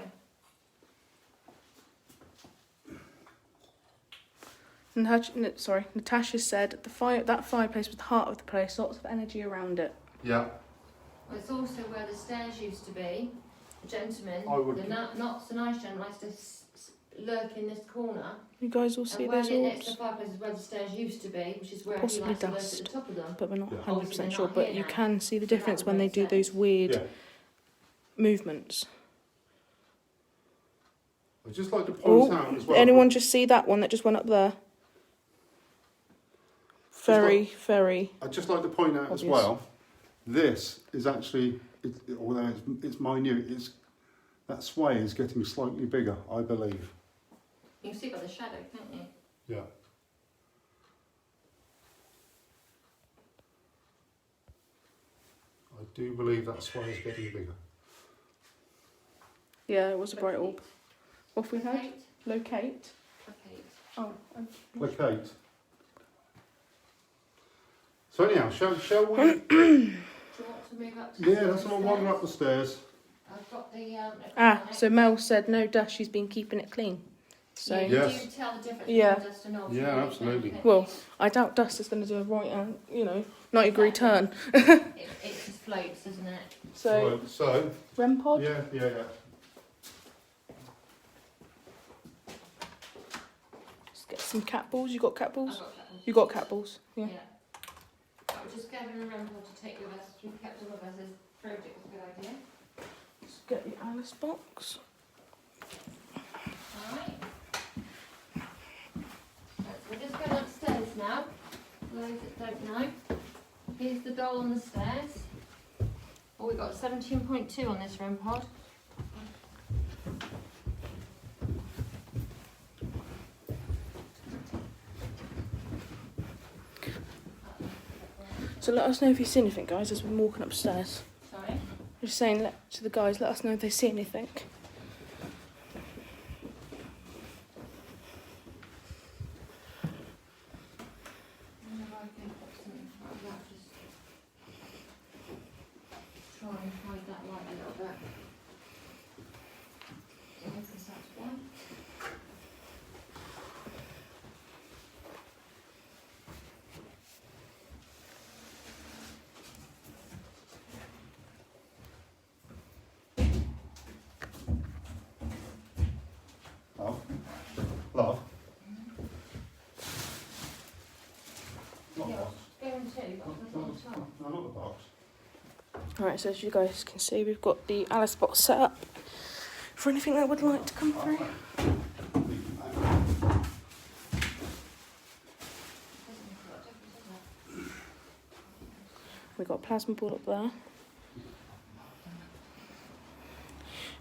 Natasha said that fireplace was the heart of the place. Lots of energy around it. Yeah. Well, it's also where the stairs used to be. The gentleman, I would- the not so nice gentleman, likes to lurk in this corner. You guys all see And where those it next to orbs? the fireplace is where the stairs used to be, which is where Possibly he likes to lurk dust. at the top of them. But we're not Yeah. 100% Obviously sure. not But here you now. can see the So that difference would when they make do those sense. weird Yeah. movements. I'd just like to point Oh, out as did well. anyone just see that one that just went up there? Very, very. I'd just like to point out as Obvious. well This is actually, although it's minute, that sway is getting slightly bigger, I believe. You can see by the shadow, can't you? Yeah. I do believe that sway is getting bigger. Yeah, it was a bright orb. What have we had? Locate. Locate. Locate. Oh, Locate. So anyhow, shall we? Do you want to move up to Yeah, let's all wander up the stairs. I've got the... so Mel said no dust, she's been keeping it clean. So you Yes. do tell the difference Yeah. between dust and old. Yeah, absolutely. Well, I doubt dust is going to do a right, 90-degree turn. It just floats, isn't it? So, Right, so REM pod? yeah. Just get some cat balls. You got cat I've balls? got that one. You got cat balls? Yeah. I was just gathering a rental to take with us. We've kept all of us as project was a good idea. Just get the Alice box. Alright. We're just going upstairs now. For those that don't know. Here's the doll on the stairs. Oh, we've got 17.2 on this REM pod. So let us know if you see anything, guys, as we're walking upstairs. Sorry? Just saying to the guys, let us know if they see anything. I wonder if I can put something like that, just try and hide that light a little bit. Because that's one. Love. Not Yeah, box. going to, but I'll put it on top. No, not the box. Alright, so as you guys can see, we've got the Alice box set up for anything that would like to come through. We've got a plasma ball up there.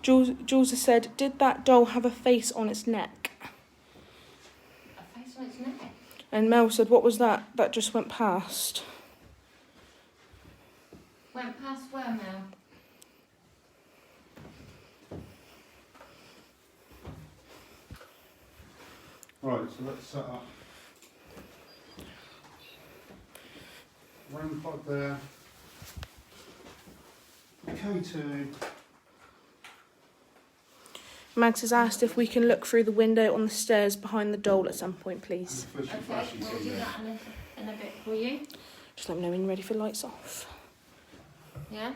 Jules has said, did that doll have a face on its neck? A face on its neck. And Mel said, what was that? That just went past. Went past where now? Right, so let's set up. REM pod there. K2. Mags has asked if we can look through the window on the stairs behind the doll at some point, And please. the fishing Okay, flashing we'll thing do there. that in a bit for you. Just let me know when you're ready for lights off. Yeah?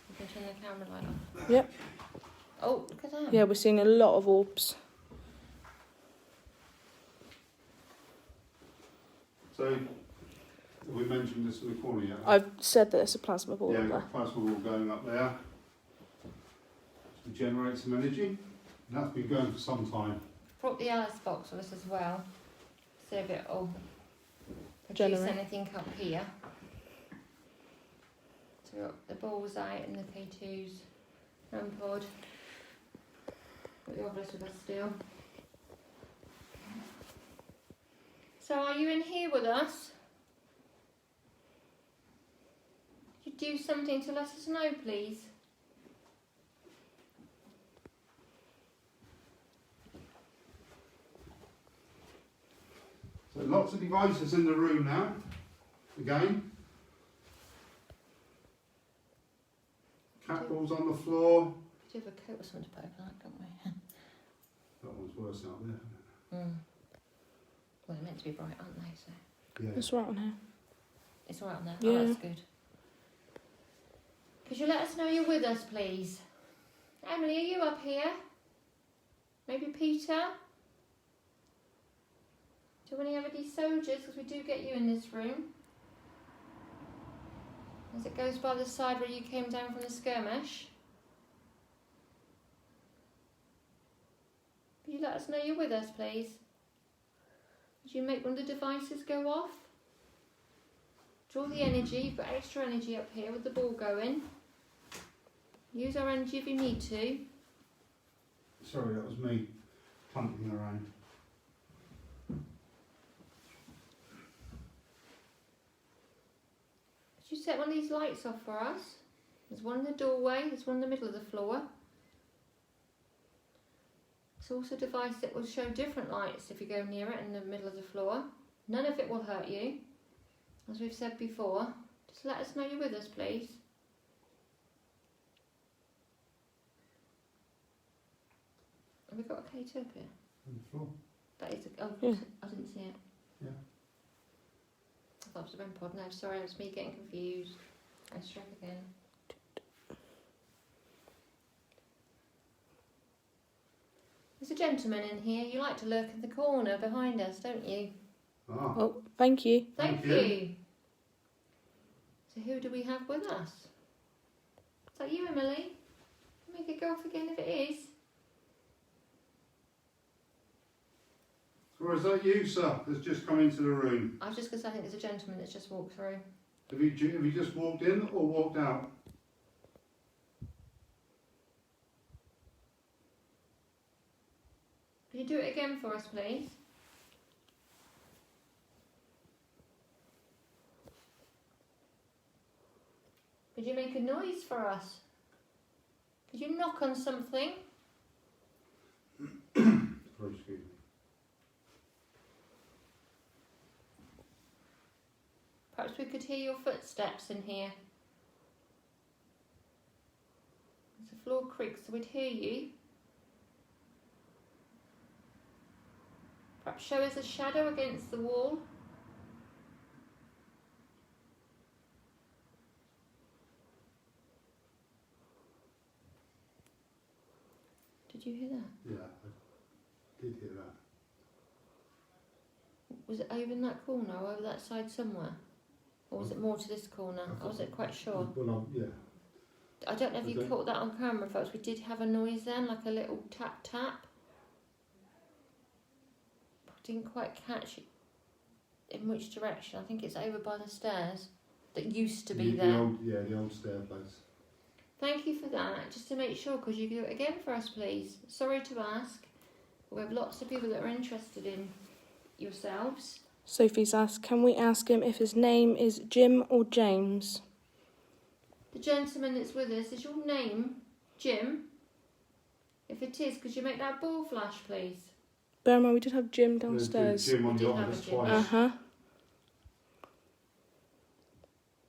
You can turn the camera light off. Yep. Oh, look at that. Yeah, we're seeing a lot of orbs. So, have we mentioned this in the corner yet? I've said that there's a plasma ball Yeah, up we've there. got a plasma ball going up there to generate some energy. And that's been going for some time. Brought the Alice box with us as well. See if it'll produce Generate. anything up here. So we've got the bullseye and the K2's REM pod. Got the obelisk with us still. So are you in here with us? Could you do something to let us know, please? So lots of devices in the room now. Again. Cat balls on the floor. We do have a coat or something to put over that, don't we? That one's worse out there. Mm. Well, they're meant to be bright, aren't they? So Yeah. It's right on here. it's all right on there. Yeah. Oh, that's good. Could you let us know you're with us, please? Emily, are you up here? Maybe Peter? Do any of these soldiers? Because we do get you in this room. As it goes by the side where you came down from the skirmish. Could you let us know you're with us, please? Did you make one of the devices go off? Draw the energy. You've got extra energy up here with the ball going. Use our energy if you need to. Sorry, that was me punting around. Could you set one of these lights off for us? There's one in the doorway, there's one in the middle of the floor. It's also a device that will show different lights if you go near it in the middle of the floor. None of it will hurt you. As we've said before, just let us know you're with us, please. Have we got a K2 up here? On the floor. That is a, oh, Yeah. I didn't see it. Yeah. I thought it was a REM pod. No, sorry, it was me getting confused. Let's try again. There's a gentleman in here. You like to lurk in the corner behind us, don't you? Ah. Oh, thank you. Thank you. So who do we have with us? Is that you, Emily? Make it go off again if it is. Or is that you, sir, that's just come into the room? I was just going to say, I think there's a gentleman that's just walked through. Have you just walked in or walked out? Can you do it again for us, please? Could you make a noise for us? Could you knock on something? Sorry, excuse me. Perhaps we could hear your footsteps in here. As the floor creaks, so we'd hear you. Perhaps show us a shadow against the wall. Did you hear that? Yeah, I did hear that. Was it over in that corner or over that side somewhere? Or was it more to this corner? I wasn't quite sure. Well, yeah. I don't know if you Okay. caught that on camera, folks. We did have a noise then, like a little tap tap. Didn't quite catch it in which direction. I think it's over by the stairs that used to be there. The old stair place. Thank you for that. Just to make sure, could you do it again for us, please? Sorry to ask. We have lots of people that are interested in yourselves. Sophie's asked, can we ask him if his name is Jim or James? The gentleman that's with us, is your name Jim? If it is, could you make that ball flash, please? Bear in mind, we did have Jim downstairs. Jim on We the did have office a Jim. twice. Uh-huh.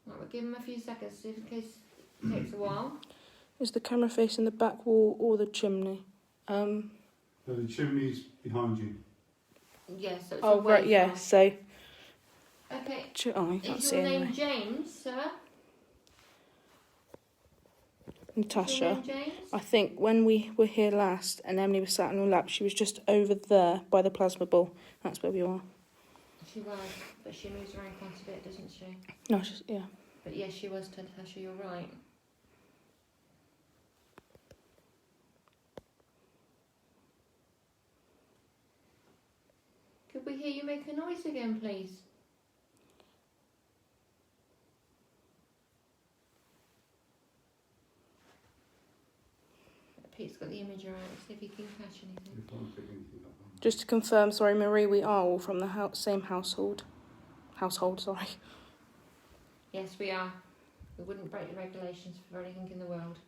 Right, we'll give him a few seconds in case it takes a while. Is the camera facing the back wall or the chimney? No, the chimney's behind you. Yes, so it's Oh, away right, yeah, from- so... Okay, Oh, you can't is see your name anyway. James, sir? Is Natasha. your name James? I think when we were here last and Emily was sat in her lap, she was just over there by the plasma ball. That's where we are. She was, but she moves around quite a bit, doesn't she? No, it's just, yeah. But yes, she was, Natasha, you're right. Could we hear you make a noise again, please? Pete's got the image around, see if he can catch anything. If I'm picking anything up. Just to confirm, sorry, Marie, we are all from the same household. Sorry. Yes, we are. We wouldn't break the regulations for anything in the world.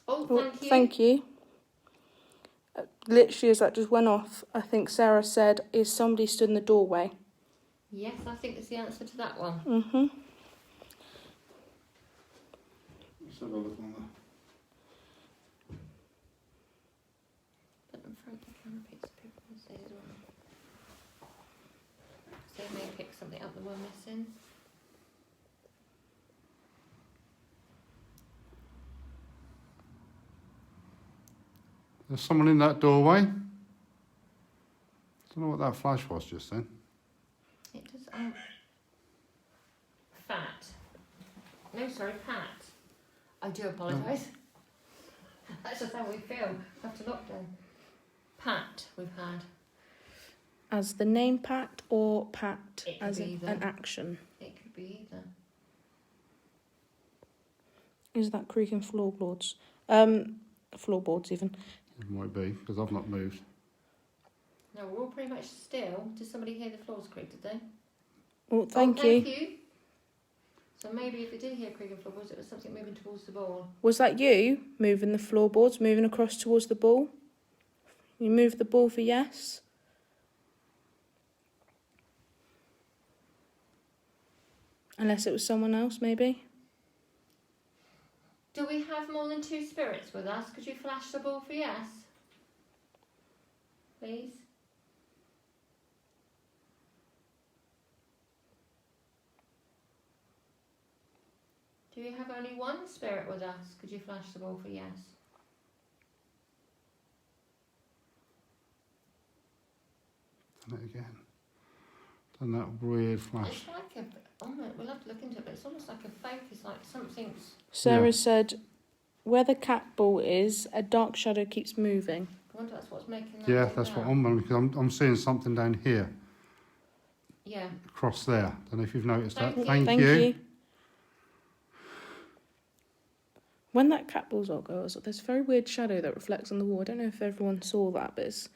Oh, Well, thank you. thank you. Literally, as that just went off, I think Sarah said, is somebody stood in the doorway? Yes, I think that's the answer to that one. Mm-hmm. Let's have a look on But I'm afraid the camera picks up everything say as well. So they may pick something up that we're missing. There's someone in that doorway. Don't know what that flash was just then. It does. Fat. No, sorry, Pat. I do apologise. That's just how we feel after lockdown. Pat, we've had. As the name Pat or Pat It could as be an either. action? It could be either. Is that creaking floorboards? Floorboards even. It might be, because I've not moved. No, we're all pretty much still. Did somebody hear the floors creak, did they? Oh, thank oh, you. Thank you. So maybe if it did hear creaking floorboards, it was something moving towards the ball. Was that you moving the floorboards, moving across towards the ball? You moved the ball for yes? Unless it was someone else, maybe? Do we have more than 2 spirits with us? Could you flash the ball for yes? Please? Do you have only 1 spirit with us? Could you flash the ball for yes? Done it again. Done that weird flash. It's like a... Oh, we'll have to look into it, but it's almost like a fake. It's like something's... Sarah said, where the cat ball is, a dark shadow keeps moving. I wonder that's what's making that. Yeah, do that's that. what I'm wondering, because I'm seeing something down here, Yeah. across there. Don't know if you've noticed Thank that. you. Thank you. When that cat ball's all goes, there's a very weird shadow that reflects on the wall. I don't know if everyone saw that, but it's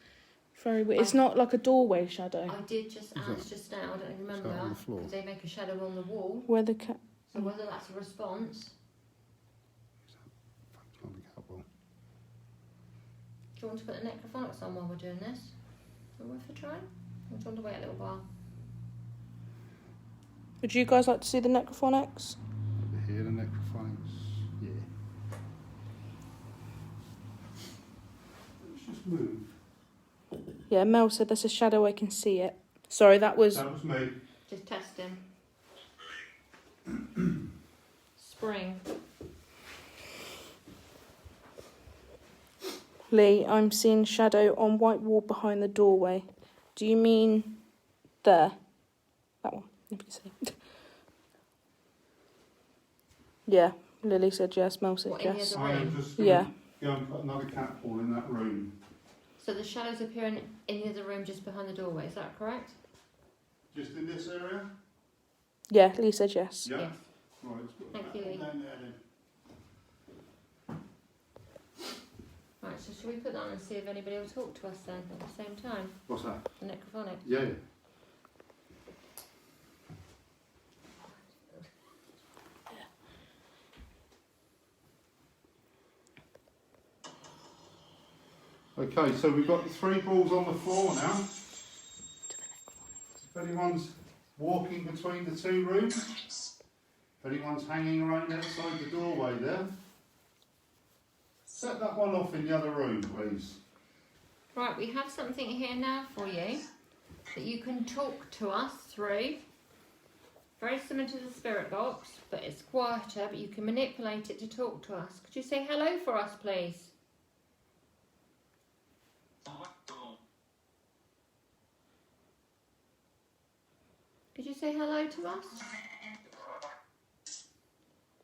very weird. It's not like a doorway shadow. I did just ask just now, I don't even remember, that on the floor? because they make a shadow on the wall. Where the cat... So whether that's a response... It's not the cat ball. Do you want to put the necrophonics on while we're doing this? Is it worth a try? Or do you want to wait a little while? Would you guys like to see the necrophonics? Over here, the necrophonics. Yeah. Let's just move. Yeah, Mel said there's a shadow, I can see it. Sorry, that was... That was me. Just testing. Spring. Lee, I'm seeing shadow on white wall behind the doorway. Do you mean there? That one, if you can see. Yeah, Lily said yes, Mel said What, in the yes. other I am room? just going Yeah. to go and put another cat ball in that room. So the shadows appearing in the other room just behind the doorway, is that correct? Just in this area? Yeah, Lee said yes. Yeah. Yes. Right, let's put Thank that you, Lee. down there then. Right, so shall we put that on and see if anybody will talk to us then at the same time? What's that? The necrophonic. Yeah, yeah. Okay, so we've got the 3 balls on the floor now. If anyone's walking between the 2 rooms, if anyone's hanging around outside the doorway there, set that one off in the other room, please. Right, we have something here now for you that you can talk to us through. Very similar to the spirit box, but it's quieter, but you can manipulate it to talk to us. Could you say hello for us, please? Could you say hello to us?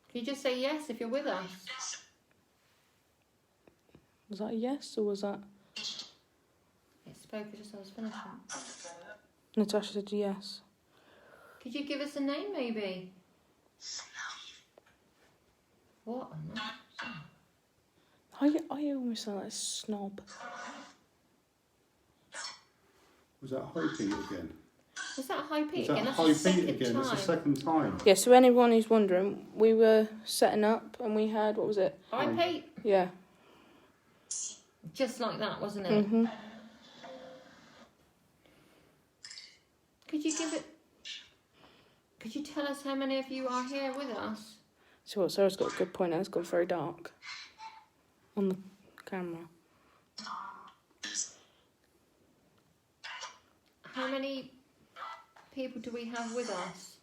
Can you just say yes if you're with us? Was that a yes or was that... It spoke just as I was finishing. Natasha said yes. Could you give us a name, maybe? What on earth? I almost sound like a snob. Was that high Pete again? Was that high Pete Was again? that That's high the Pete second again? time. It's the second time. Yeah, so anyone who's wondering, we were setting up and we had, what was it? High Pete? Yeah. Just like that, wasn't it? Mm-hmm. Could you give it... Could you tell us how many of you are here with us? So what, Sarah's got a good point now, it's got very dark on the camera. How many people do we have with us?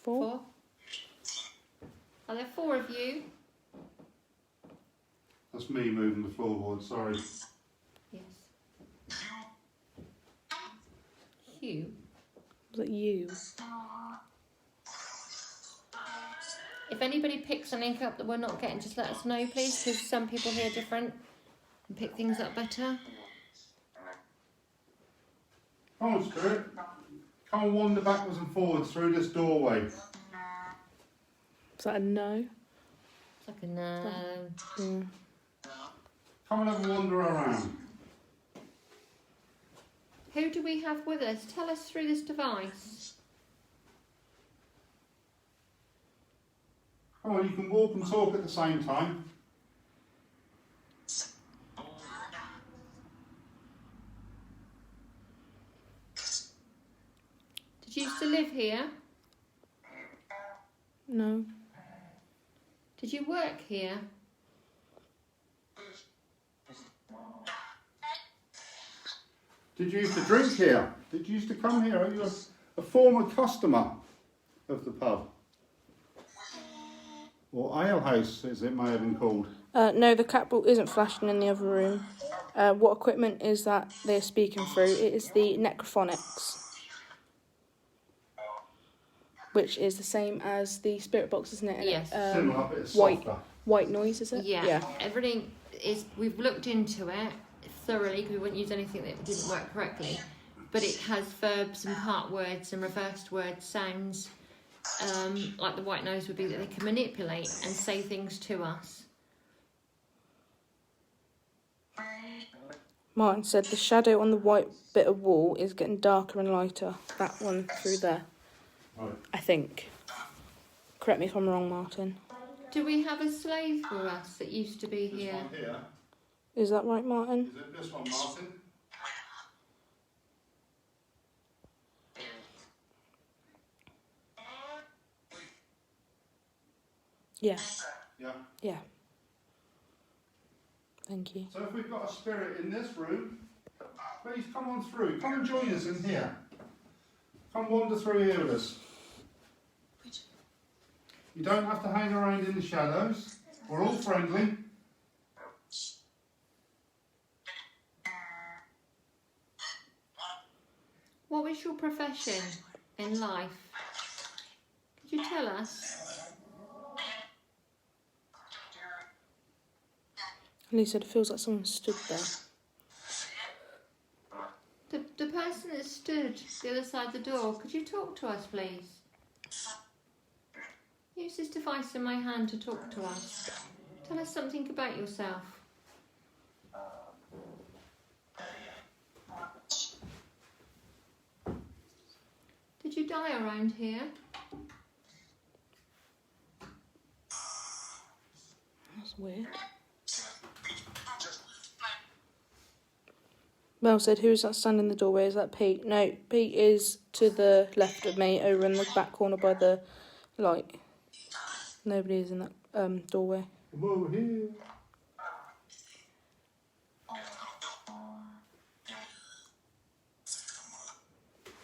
4? Are there 4 of you? That's me moving the floorboard, sorry. Yes. Hugh? Was it you? If anybody picks something up that we're not getting, just let us know, please, because some people hear different and pick things up better. Come on, Spirit. Come and wander backwards and forwards through this doorway. Is that a no? It's like a no. Yeah. Come and have a wander around. Who do we have with us? Tell us through this device. Come on, you can walk and talk at the same time. Did you used to live here? No. Did you work here? Did you used to drink here? Did you used to come here? Are you a former customer of the pub? Or ale house, as it may have been called. No, the cat ball isn't flashing in the other room. What equipment is that they're speaking through? It is the necrophonics, which is the same as the spirit box, isn't it? Yes. Similar, but it's white. softer. White noise, is it? Yeah. Everything is. We've looked into it thoroughly because we wouldn't use anything that didn't work correctly. But it has verbs and part words and reversed word sounds. Like the white noise would be that they can manipulate and say things to us. Martin said the shadow on the white bit of wall is getting darker and lighter. That one through there, Right. I think. Correct me if I'm wrong, Martin. Do we have a slave for us that used to be This here? one here. Is that right, Martin? Is it this one, Martin? Yeah. Yeah. Yeah. Thank you. So if we've got a spirit in this room, please come on through. Come and join us in here. Come wander through here with us. You don't have to hang around in the shadows. We're all friendly. What was your profession in life? Could you tell us? And he said it feels like someone stood there. The person that stood the other side of the door, could you talk to us, please? Use this device in my hand to talk to us. Tell us something about yourself. Did you die around here? That's weird. Mel said, who is that standing in the doorway? Is that Pete? No, Pete is to the left of me, over in the back corner by the light. Nobody is in that doorway. Come over here.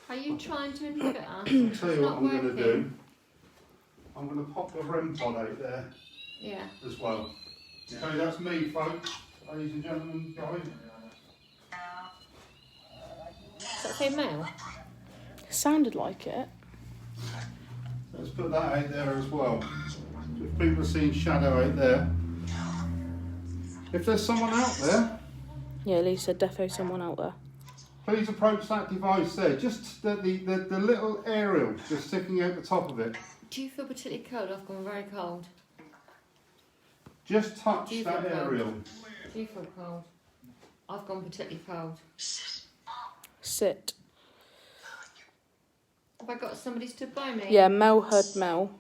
Are you trying to inhibit us? I'll tell you It's what not I'm going to working. do. I'm going to pop the REM pod out there Yeah. as well. Okay, that's me, folks. Ladies and gentlemen, guys. Does that say male? It sounded like it. Let's put that out there as well. If people are seeing shadow out there. If there's someone out there, Yeah, Lee said defo someone out there. please approach that device there. Just the little aerial just sticking out the top of it. Do you feel particularly cold? I've gone very cold. Just touch Do you that feel cold? aerial. Do you feel cold? I've gone particularly cold. Sit. Have I got somebody stood by me? Yeah, Mel heard Mel.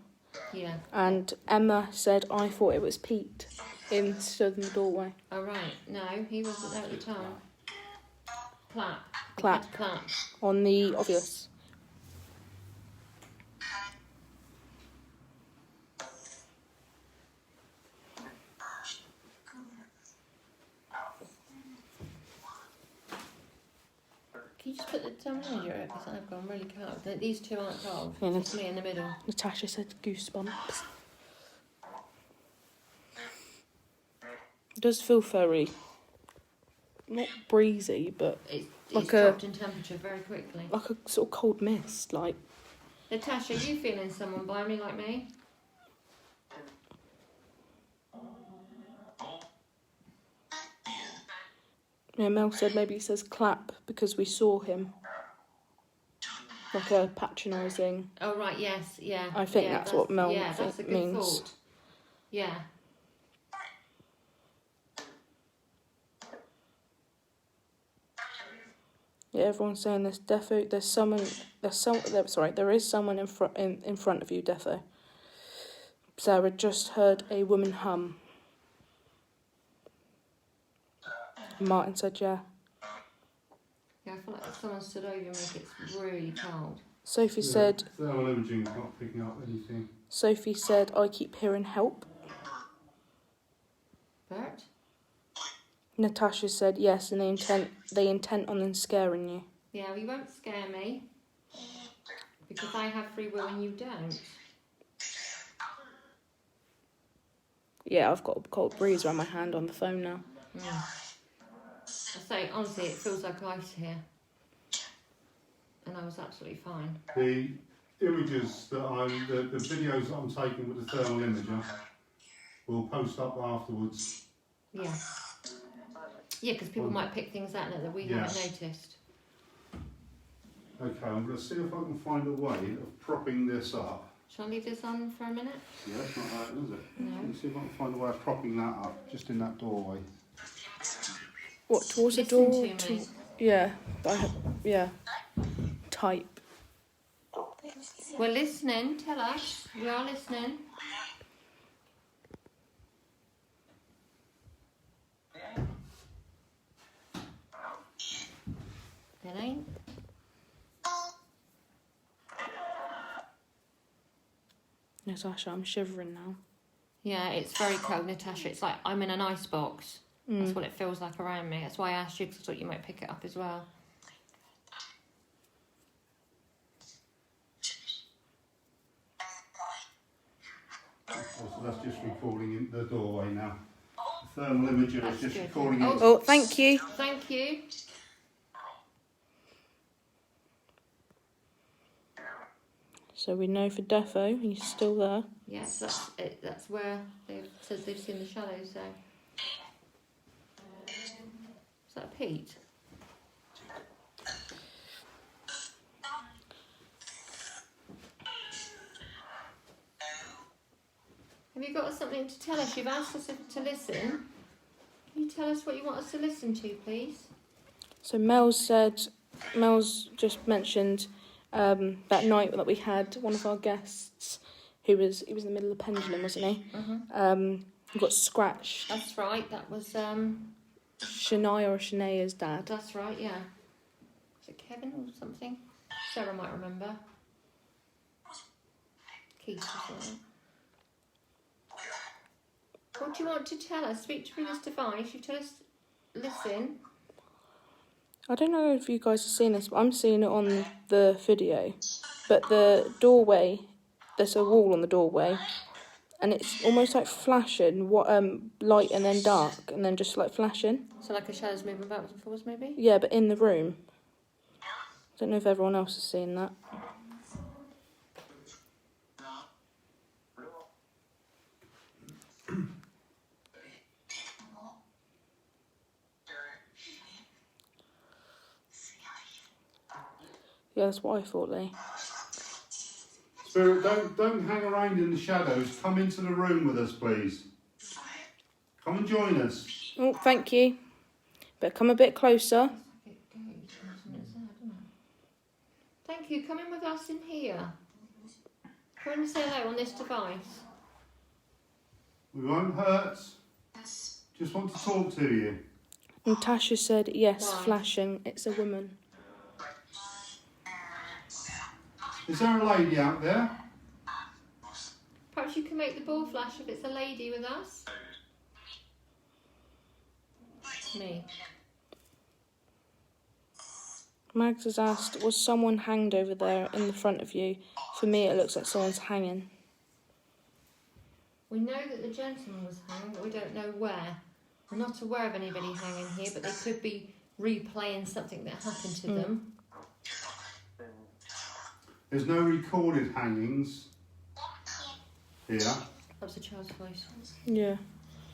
Yeah. And Emma said, I thought it was Pete stood in the doorway. Oh, right. No, he wasn't there at the time. Clap. Clap. Clap. On the obvious. Can you just put the thermometer up? Because I've gone really cold. These two aren't cold. Yeah, It's me in the middle. Natasha said goosebumps. It does feel very, not breezy, but It's Like dropped in temperature very quickly. like a sort of cold mist. Like, Natasha, are you feeling someone by me like me? Yeah, Mel said maybe he says clap because we saw him. Like a patronising. Oh, right, yes, yeah. I think that's what Mel that's a good means. thought. Yeah. Yeah, everyone's saying this. Defo, there is someone in front of you, Defo. Sarah just heard a woman hum. Martin said, yeah. Yeah, I feel like if someone stood over me, it gets really cold. Sophie said... Thermal imaging's not picking up anything. Sophie said, I keep hearing help. Bert? Natasha said, yes, and they intend on scaring you. Yeah, well, you won't scare me. Because I have free will and you don't. Yeah, I've got a cold breeze around my hand on the phone now. I say, honestly, it feels like ice here. And I was absolutely fine. The images the videos that I'm taking with the thermal imager will post up afterwards. Yeah. Yeah, because people might pick things out that we haven't noticed. Okay, I'm going to see if I can find a way of propping this up. Shall I leave this on for a minute? Yeah, it's not right, is it? No. Let me see if I can find a way of propping that up, just in that doorway. What, towards the Listen door? to me. Yeah, yeah. Type. We're listening, tell us. We are listening. It ain't. Natasha, I'm shivering now. Yeah, it's very cold, Natasha. It's like I'm in an ice box. That's what it feels like around me. That's why I asked you, because I thought you might pick it up as well. So that's just recording in the doorway now. The thermal imager is just good. recording in. Oh, thank you. Thank you. So we know for defo he's still there. Yes, that's it. That's where they've said they've seen the shadows. So is that Pete? Have you got something to tell us? You've asked us to listen. Can you tell us what you want us to listen to, please? So Mel's just mentioned that night that we had one of our guests he was in the middle of the pendulum, wasn't he? He got scratched. That's right. That was Shania or Shania's dad. That's right. Yeah. Is it Kevin or something? Sarah might remember. Keith or something. What do you want to tell us? Speak through this device. You tell us. Listen. I don't know if you guys have seen this, but I'm seeing it on the video. But the doorway, there's a wall on the doorway, and it's almost like flashing, light and then dark, and then just like flashing. So like a shadow's moving backwards and forwards, maybe? Yeah, but in the room. I don't know if everyone else has seen that. Yeah, that's what I thought, Lee. Spirit, don't hang around in the shadows. Come into the room with us, please. Come and join us. Oh, thank you. But come a bit closer. Thank you. Come in with us in here. Come and say hello on this device. We won't hurt. Just want to talk to you. Natasha said, yes, Why? flashing. It's a woman. Is there a lady out there? Perhaps you can make the ball flash if it's a lady with us. Me. Mags has asked, was someone hanged over there in the front of you? For me, it looks like someone's hanging. We know that the gentleman was hanged, but we don't know where. We're not aware of anybody hanging here, but they could be replaying something that happened to them. There's no recorded hangings here. That was a child's voice. Yeah.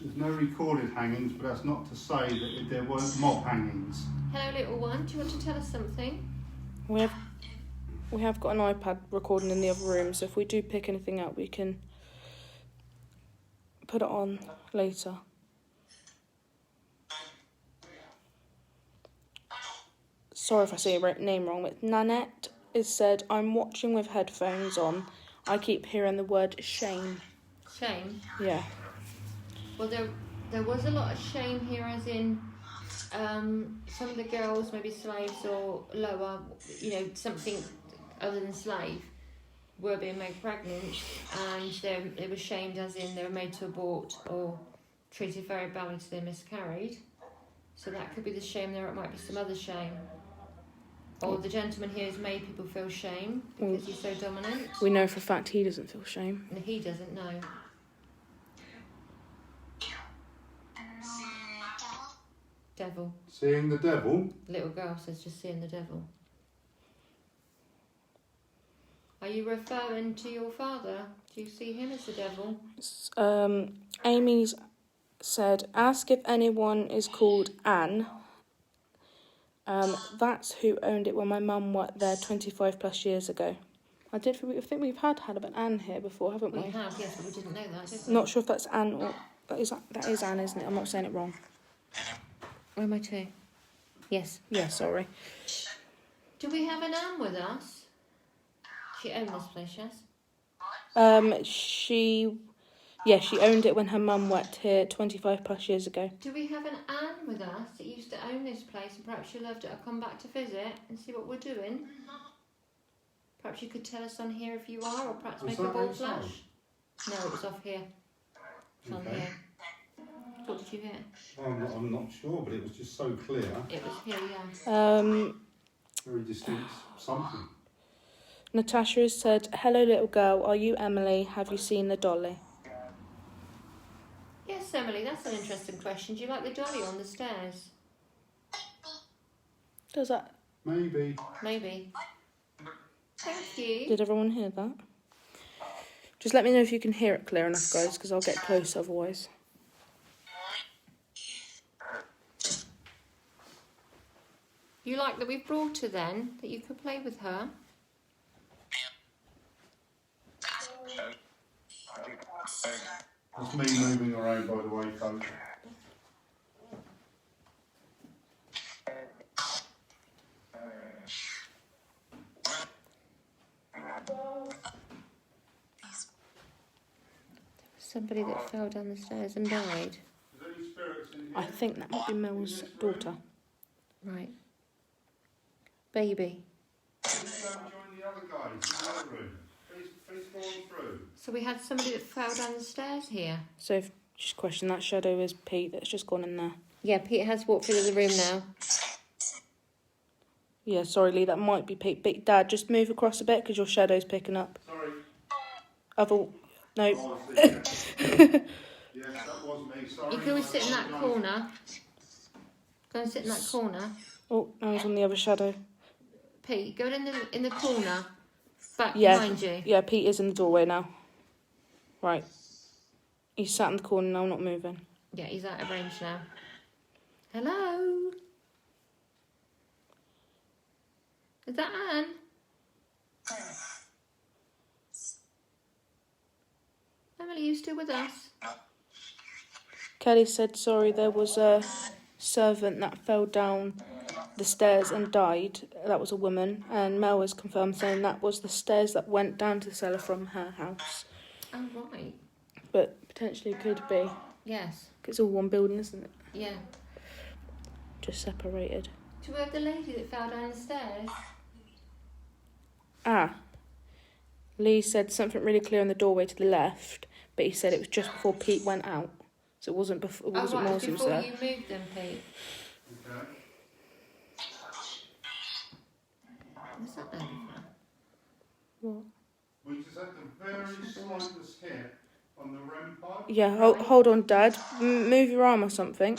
There's no recorded hangings, but that's not to say that there weren't mob hangings. Hello, little one. Do you want to tell us something? We have got an iPad recording in the other room, so if we do pick anything up, we can put it on later. Sorry if I say your name wrong, but Nanette has said, I'm watching with headphones on. I keep hearing the word shame. Shame? Yeah. Well, there was a lot of shame here, as in some of the girls, maybe slaves or lower, something other than slave, were being made pregnant, and they were shamed, as in they were made to abort or treated very badly till they miscarried. So that could be the shame there. It might be some other shame. Or the gentleman here has made people feel shame because he's so dominant. We know for a fact he doesn't feel shame. And he doesn't know. Devil. Seeing the devil? Little girl says just seeing the devil. Are you referring to your father? Do you see him as the devil? Amy's said, ask if anyone is called Anne. That's who owned it when my mum worked there 25 plus years ago. I think we've had an Anne here before, haven't we? We have, yes, but we didn't know that, did we? Not sure if that's Anne or... That is Anne, isn't it? I'm not saying it wrong. Where am I to? Yes. Yeah, sorry. Do we have an Anne with us? She owned this place, yes? She owned it when her mum worked here 25 plus years ago. Do we have an Anne with us that used to own this place, and perhaps she loved it? I'll come back to visit and see what we're doing. Perhaps you could tell us on here if you are, or perhaps make a ball flash. No, it was off here. It's on here. What did you hear? I'm not sure, but it was just so clear. It was here, yeah. Very distinct something. Natasha has said, hello little girl, are you Emily? Have you seen the dolly? Yes, Emily, that's an interesting question. Do you like the dolly on the stairs? Does that... Maybe. Maybe. Thank you. Did everyone hear that? Just let me know if you can hear it clear enough, guys, because I'll get close otherwise. You like that we've brought her then, that you could play with her? That's me moving around, by the way, Coach. Somebody that fell down the stairs and died. Is there any spirits in here? I think that might be Mel's daughter. Right. Baby. Please don't join the other guys in the other room. Please go on through. So we had somebody that fell down the stairs here. So if just question, that shadow is Pete that's just gone in there. Yeah, Pete has walked through the room now. Yeah, sorry Lee, that might be Pete. But Dad, just move across a bit because your shadow's picking up. Sorry. No. Oh, I see. Yes, that was me. Sorry. You can always sit in that corner. Go and sit in that corner. Oh, no, he's on the other shadow. Pete, go in the corner. Back Yeah. behind you. Yeah, Pete is in the doorway now. Right. He's sat in the corner now, not moving. Yeah, he's out of range now. Hello? Is that Anne? Emily, you still with us? Kelly said, sorry, there was a servant that fell down the stairs and died. That was a woman. And Mel was confirmed saying that was the stairs that went down to the cellar from her house. Oh, right. But potentially could be. Yes. It's all one building, isn't it? Yeah. Just separated. Do we have the lady that fell down the stairs? Lee said something really clear in the doorway to the left, but he said it was just before Pete went out. So it wasn't before, Right, whilst he was before there. you moved them, Pete. Okay. What's that then? What? We just had the very slightest hit on the REM pod. Yeah, hold on, Dad. Move your arm or something.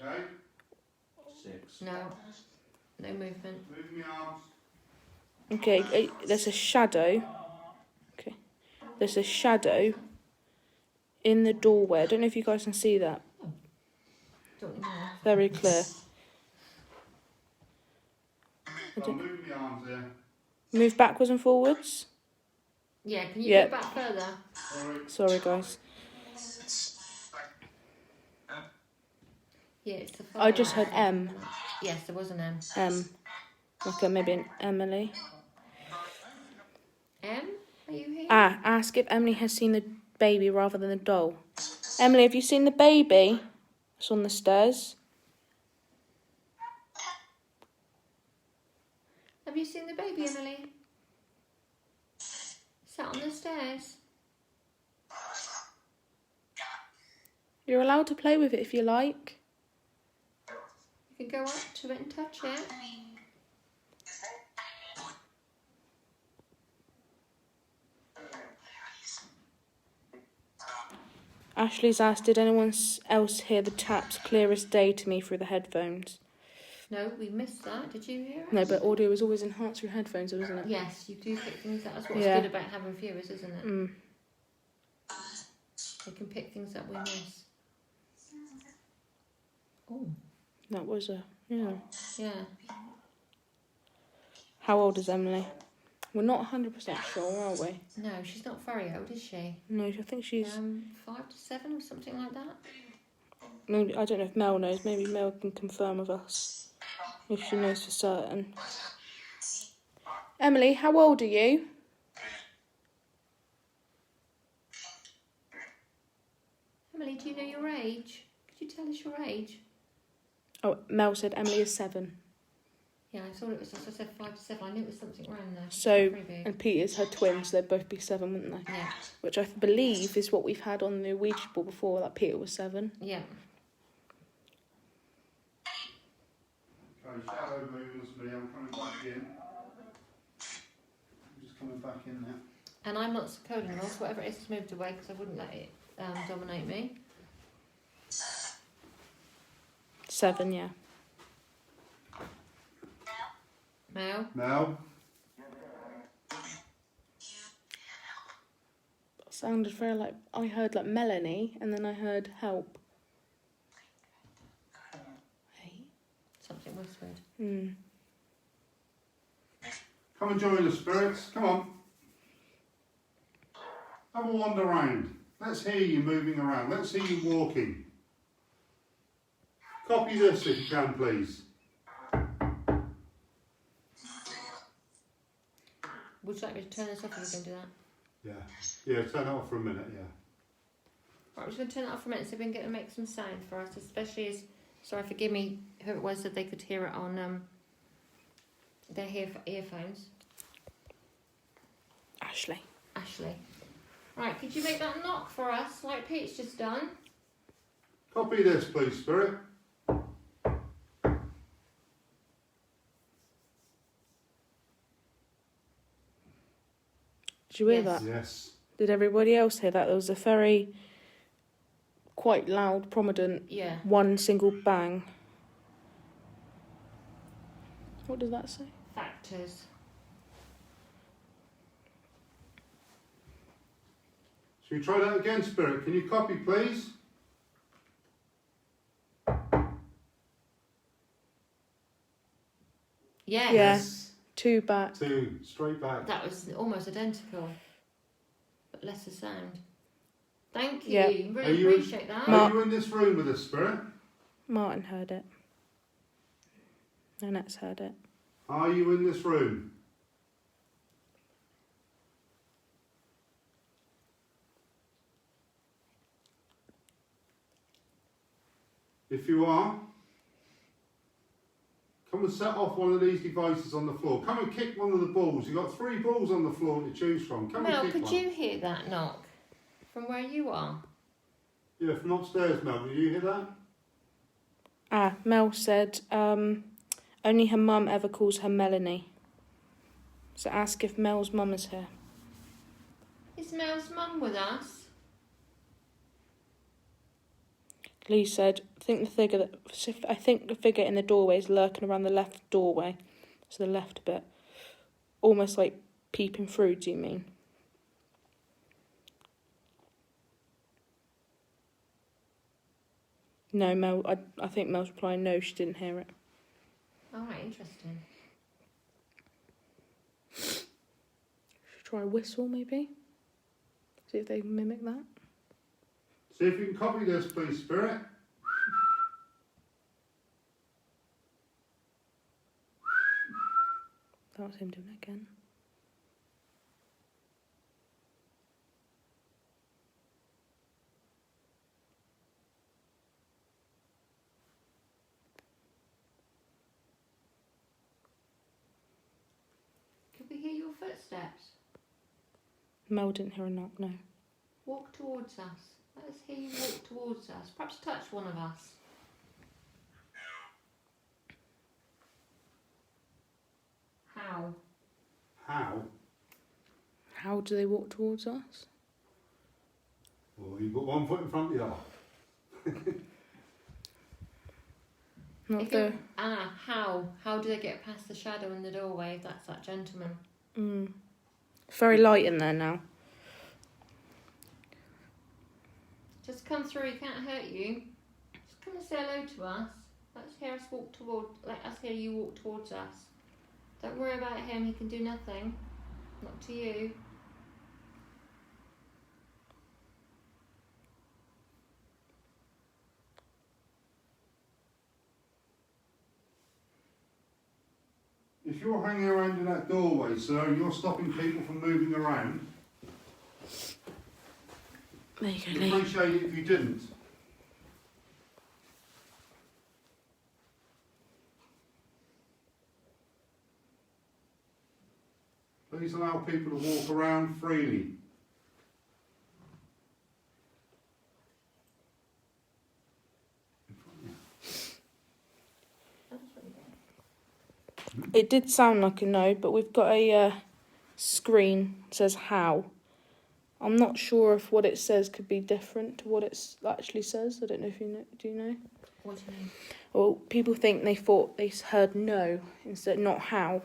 Okay. 6. No. No movement. Move my arms. Okay, there's a shadow. Okay. There's a shadow in the doorway. I don't know if you guys can see that. Don't know. Very clear. I'll move the arms there. Move backwards and forwards. Yeah, can you Yeah. go back further? Sorry, guys. Yeah, it's the I just far heard right. M. Yes, there was an M. Like maybe an Emily. M? Are you here? Ask if Emily has seen the baby rather than the doll. Emily, have you seen the baby? It's on the stairs. Have you seen the baby, Emily? Sat on the stairs. You're allowed to play with it if you like. You can go up to it and touch it. Ashley's asked, did anyone else hear the taps clear as day to me through the headphones? No, we missed that. Did you hear it? No, but audio is always enhanced through headphones, isn't it? Yes, you do pick things up. That's what's Yeah. good about having viewers, isn't it? Mm. They can pick things up we miss. Oh, That was yeah. yeah. How old is Emily? We're not 100% sure, are we? No, she's not very old, is she? No, I think she's... 5 to 7 or something like that. Maybe, I don't know if Mel knows. Maybe Mel can confirm with us if she knows for certain. Emily, how old are you? Emily, do you know your age? Could you tell us your age? Oh, Mel said Emily is 7. Yeah, I thought it was, I said 5 to 7. I knew it was something around there. So, Pretty big. and Peter's her twin, so they'd both be 7, wouldn't they? Yeah, Which I believe is what we've had on the Ouija board before, that Peter was 7. yeah. Okay, shadow movements, me. I'm coming back in. I'm just coming back in now. And I'm not coding rules. Whatever it is, has moved away because I wouldn't let it dominate me. 7, yeah. Mel? Now, Sounded very like... I heard like Melanie, and then I heard help. Hey. Something whispered. come and join the spirits. Come on. Have a wander around. Let's hear you moving around. Let's hear you walking. Copy this if you can, please. Would you like me to turn this off if we can do that? Yeah, turn it off for a minute, yeah. Right, we're just going to turn it off for a minute so we can get to make some sound for us, especially as, sorry, forgive me, who it was that they could hear it on their earphones. Ashley. Ashley. Right, could you make that knock for us, like Pete's just done? Copy this, please, spirit. Did you hear Yes. that? Yes. Did everybody else hear that? There was a very quite loud, prominent, Yeah. one single bang. What does that say? Factors. Shall we try that again, spirit? Can you copy, please? Yes. Yeah. 2 back. 2, straight back. That was almost identical, but lesser sound. Thank you. Yeah. Are Really you appreciate that. Ma- Are you in this room with us, spirit? Martin heard it. Annette's heard it. Are you in this room? If you are, come and set off one of these devices on the floor. Come and kick one of the balls. You've got 3 balls on the floor to choose from. Come Mel, and kick could one. you hear that knock from where you are? Yeah, from upstairs, Mel. Did you hear that? Mel said only her mum ever calls her Melanie. So ask if Mel's mum is here. Is Mel's mum with us? Lee said, I think the figure in the doorway is lurking around the left doorway. So the left bit. Almost like peeping through, do you mean? No, Mel. I think Mel's replying no, she didn't hear it. Alright, interesting. Should try a whistle maybe? See if they can mimic that. See if you can copy this, please, Spirit. That was him doing it again. Could we hear your footsteps? Mel didn't hear a knock, no. Walk towards us. Let us hear you walk towards us. Perhaps touch one of us. How? How? How do they walk towards us? Well, you've got one foot in front of the other. Not If the. it- how? How do they get past the shadow in the doorway if that's that gentleman? It's very light in there now. Just come through, he can't hurt you. Just come and say hello to us. Let us hear you walk towards us. Don't worry about him, he can do nothing. Not to you. If you're hanging around in that doorway, sir, and you're stopping people from moving around, There you go, I'd Lee. appreciate it if you didn't. Please allow people to walk around freely. It did sound like a no, but we've got a screen that says how. I'm not sure if what it says could be different to what it actually says. I don't know if you know. Do you know? What do you mean? Well, people think they thought they heard no instead, not how.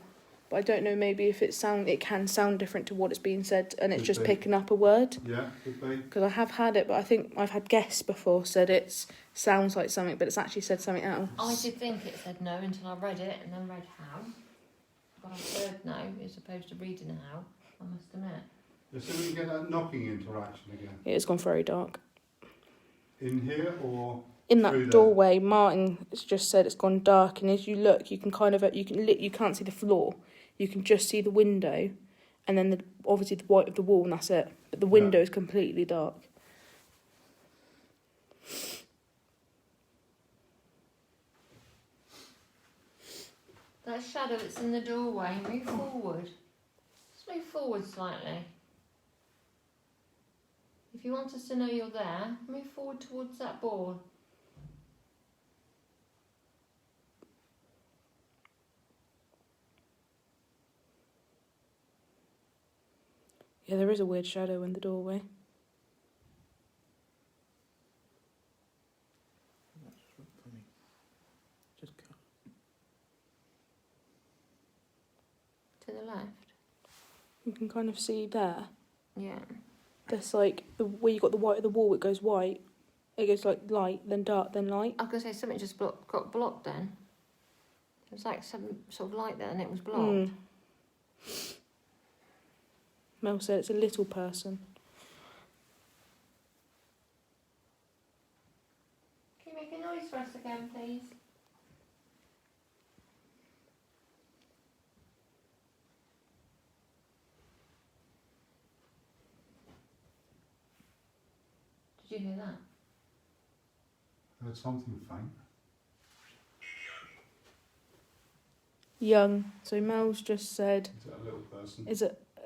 But I don't know. Maybe if it can sound different to what it's being said, and it's Could just be. picking up a word. Yeah, could be. Because I have had it, but I think I've had guests before said it sounds like something, but it's actually said something else. I did think it said no until I read it and then read how. But I heard no as opposed to reading how, I must admit. Let's see if we can get that knocking interaction again. It's gone very dark. In here or In through that there? doorway, Martin has just said it's gone dark, and as you look, you can you can't see the floor. You can just see the window, and then obviously the white of the wall, and that's it. But the window is completely dark. That shadow that's in the doorway, move forward. Just move forward slightly. If you want us to know you're there, move forward towards that board. Yeah, there is a weird shadow in the doorway. Just go. To the left. You can kind of see there. Yeah. There's like where you got the white of the wall. It goes white. It goes like light, then dark, then light. I was going to say something just got blocked then. It was like some sort of light there and it was blocked. Mel said it's a little person. Can you make a noise for us again, please? Did you hear that? Heard something faint. Young. So Mel's just said, Is it a little person?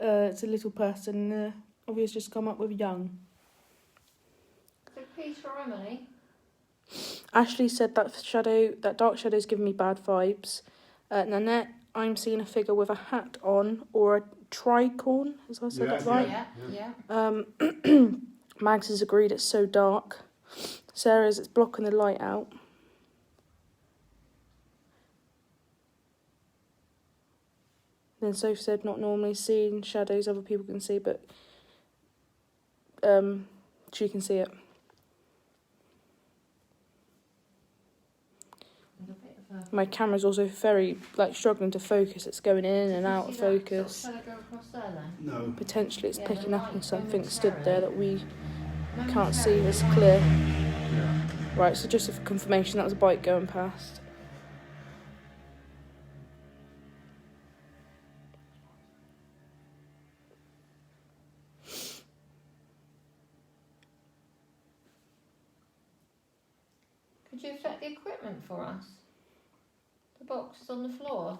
it's a little person. Obviously just come up with young. So Peter or Emily? Ashley said that dark shadow's giving me bad vibes. Nanette, I'm seeing a figure with a hat on or a tricorn. Has I said that right? Yeah. Mags has agreed it's so dark. Sarah's it's blocking the light out. Then Sophie said not normally seeing shadows other people can see, but she can see it. My camera's also very struggling to focus. It's going in and out of focus. Sort of shadow go across there then? No. Potentially it's Yeah, picking the up on light something stood there that we can't see Momentarily, as the light- clear. Yeah. Right, so just for confirmation, that was a bike going past. Could you affect the equipment for us? The box is on the floor.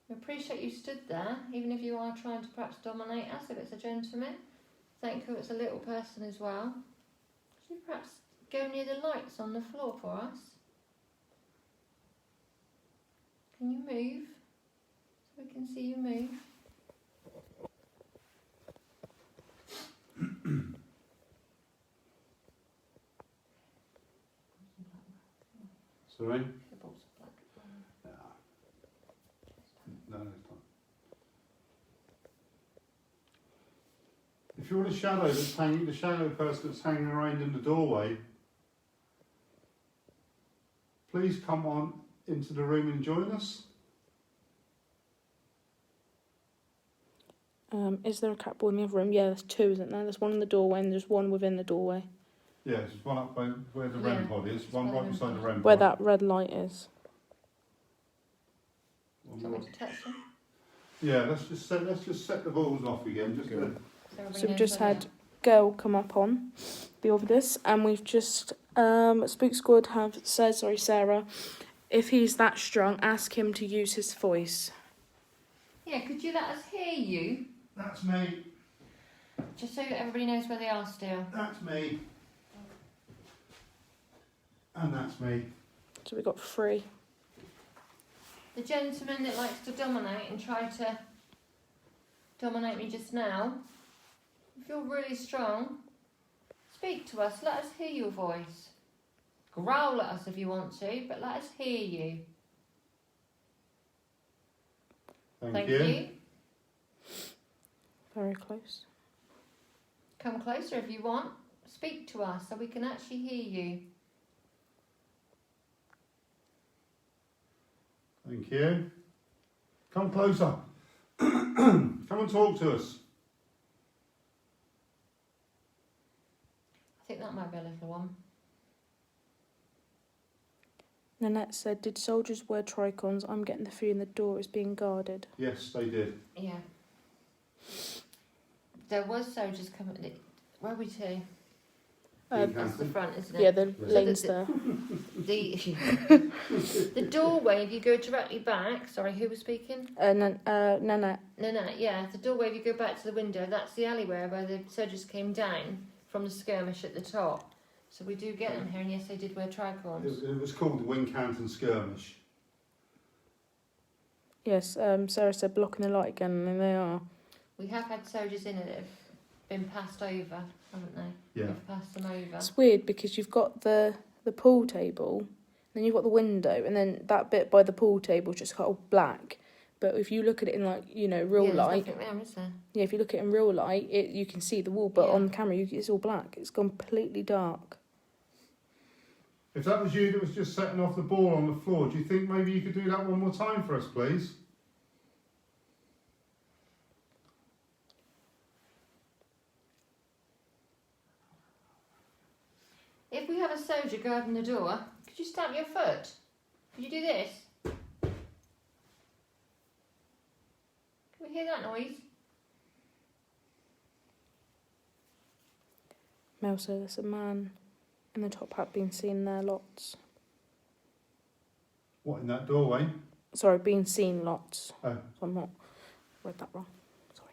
We appreciate you stood there, even if you are trying to perhaps dominate us, if it's a gentleman. Thank you, it's a little person as well. Could you perhaps go near the lights on the floor for us? Can you move? So we can see you move. Sorry? The box is black. Yeah. No, it's not. If you're the shadow that's hanging, the shadow person that's hanging around in the doorway, please come on into the room and join us. Is there a cat ball in the other room? Yeah, there's two, isn't there? There's one in the doorway and there's one within the doorway. Yeah, there's one up by where the Yeah, REM pod is, it's one by the right REM beside the pod. REM pod. Where that red light is. One Do you want more. me to touch them? Yeah, let's just set the balls off again. Just Good. So everybody So we've knows just where had Girl come up on the others, and we've just Spook Squad have said, Sarah, if he's that strong, ask him to use his voice. they are. Yeah, could you let us hear you? That's me. Just so everybody knows where they are still. That's me. And that's me. So we've got three. The gentleman that likes to dominate and try to dominate me just now, if you're really strong, speak to us, let us hear your voice. Growl at us if you want to, but let us hear you. Thank you. Very close. Come closer if you want. Speak to us so we can actually hear you. Thank you. Come closer. Come and talk to us. I think that might be a little one. Nanette said, did soldiers wear tricons? I'm getting the feeling the door is being guarded. Yes, they did. Yeah. There was soldiers coming. Where are we to? That's the front, isn't it? Yeah, the So lanes the- there. The doorway, if you go directly back, sorry, who was speaking? Nanette. No, yeah, the doorway, if you go back to the window, that's the alleyway where the soldiers came down from the skirmish at the top. So we do get them here, and yes, they did wear tricons. It was called the Wincanton Skirmish. Yes, Sarah said blocking the light again, and they are. We have had soldiers in it that have been passed over, haven't they? Yeah. We've passed them over. It's weird because you've got the pool table, then you've got the window, and then that bit by the pool table is just all black. But if you look at it in real yeah, light, there's nothing there, is there? yeah, if you look at it in real light, you can see the wall, but Yeah. on the camera it's all black. It's completely dark. If that was you that was just setting off the ball on the floor, do you think maybe you could do that one more time for us, please? If we have a soldier guarding the door, could you stamp your foot? Could you do this? Can we hear that noise? Mel said there's a man in the top hat being seen there lots. What, in that doorway? Sorry, being seen lots. Oh. So I'm not read that wrong. Sorry.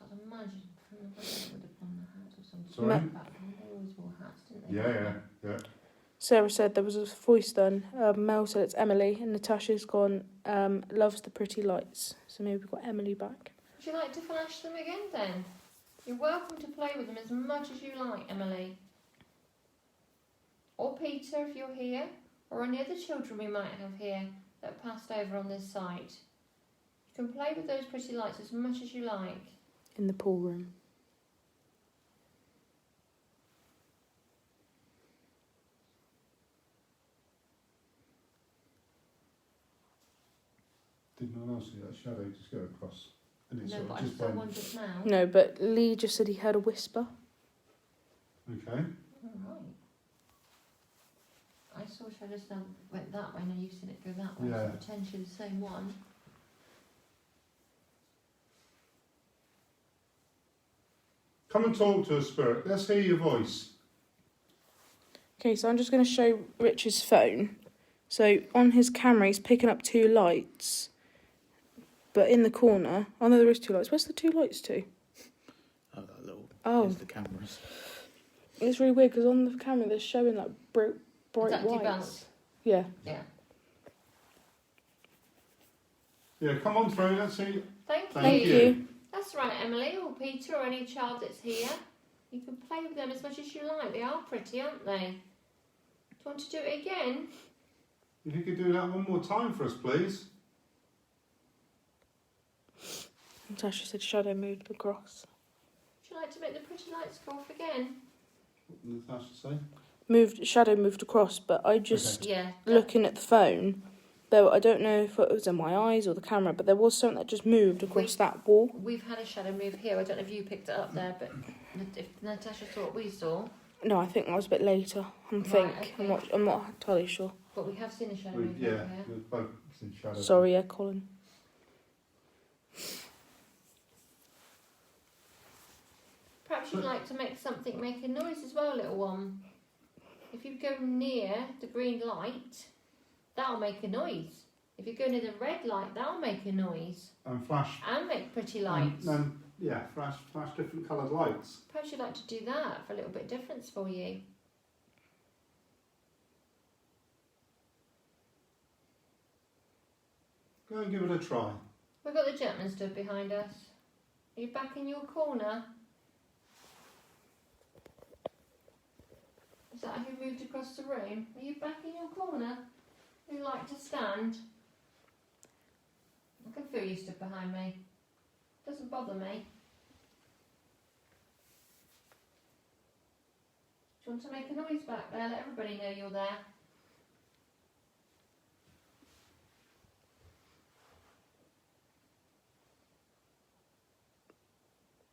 I'd imagine from the way they would have worn the hats or something. Sorry? Back then, they always wore hats, didn't they? Yeah. Sarah said there was a voice done. Mel said it's Emily, and Natasha's gone, loves the pretty lights. So maybe we've got Emily back. Would you like to flash them again then? You're welcome to play with them as much as you like, Emily. Or Peter if you're here, or any other children we might have here that passed over on this site. You can play with those pretty lights as much as you like. In the pool room. Did no one else see that shadow just go across? And it No, sort but of I just saw went. one just now. No, but Lee just said he heard a whisper. Okay. Alright. I saw a shadow just now went that way, now you've seen it go that way, Yeah. so potentially the same one. Come and talk to us, Spirit. Let's hear your voice. Okay, so I'm just going to show Richard's phone. So on his camera, he's picking up 2 lights. But in the corner, oh no, there is 2 lights. Where's the 2 lights to? Oh, that little. Oh. Here's the cameras. It's really weird because on the camera they're showing like bright Is that whites. debunked? Yeah. Yeah. Yeah, come on through. Let's see. Thank Thank you. you. That's right, Emily, or Peter, or any child that's here. You can play with them as much as you like. They are pretty, aren't they? Do you want to do it again? If you could do that one more time for us, please. Natasha said shadow moved across. Would you like to make the pretty lights go off again? What did Natasha say? Shadow moved across, but I just Yeah. looking at the phone. Though I don't know if it was in my eyes or the camera, but there was something that just moved across that wall. We've had a shadow move here. I don't know if you picked it up there, but if Natasha saw what we saw. No, I think that was a bit later. Okay. I'm not entirely sure. But we have seen a shadow We, move yeah, over here. we've both seen shadows. Sorry, yeah, Colin. Perhaps you'd like to make something make a noise as well, little one. If you go near the green light, that'll make a noise. If you go near the red light, that'll make a noise. And flash. And make pretty lights. Yeah, flash different coloured lights. Perhaps you'd like to do that for a little bit of difference for you. Go and give it a try. We've got the gentleman stood behind us. Are you back in your corner? Is that who moved across the room? Are you back in your corner? Would you like to stand? I can feel you stood behind me. Doesn't bother me. Do you want to make a noise back there? Let everybody know you're there.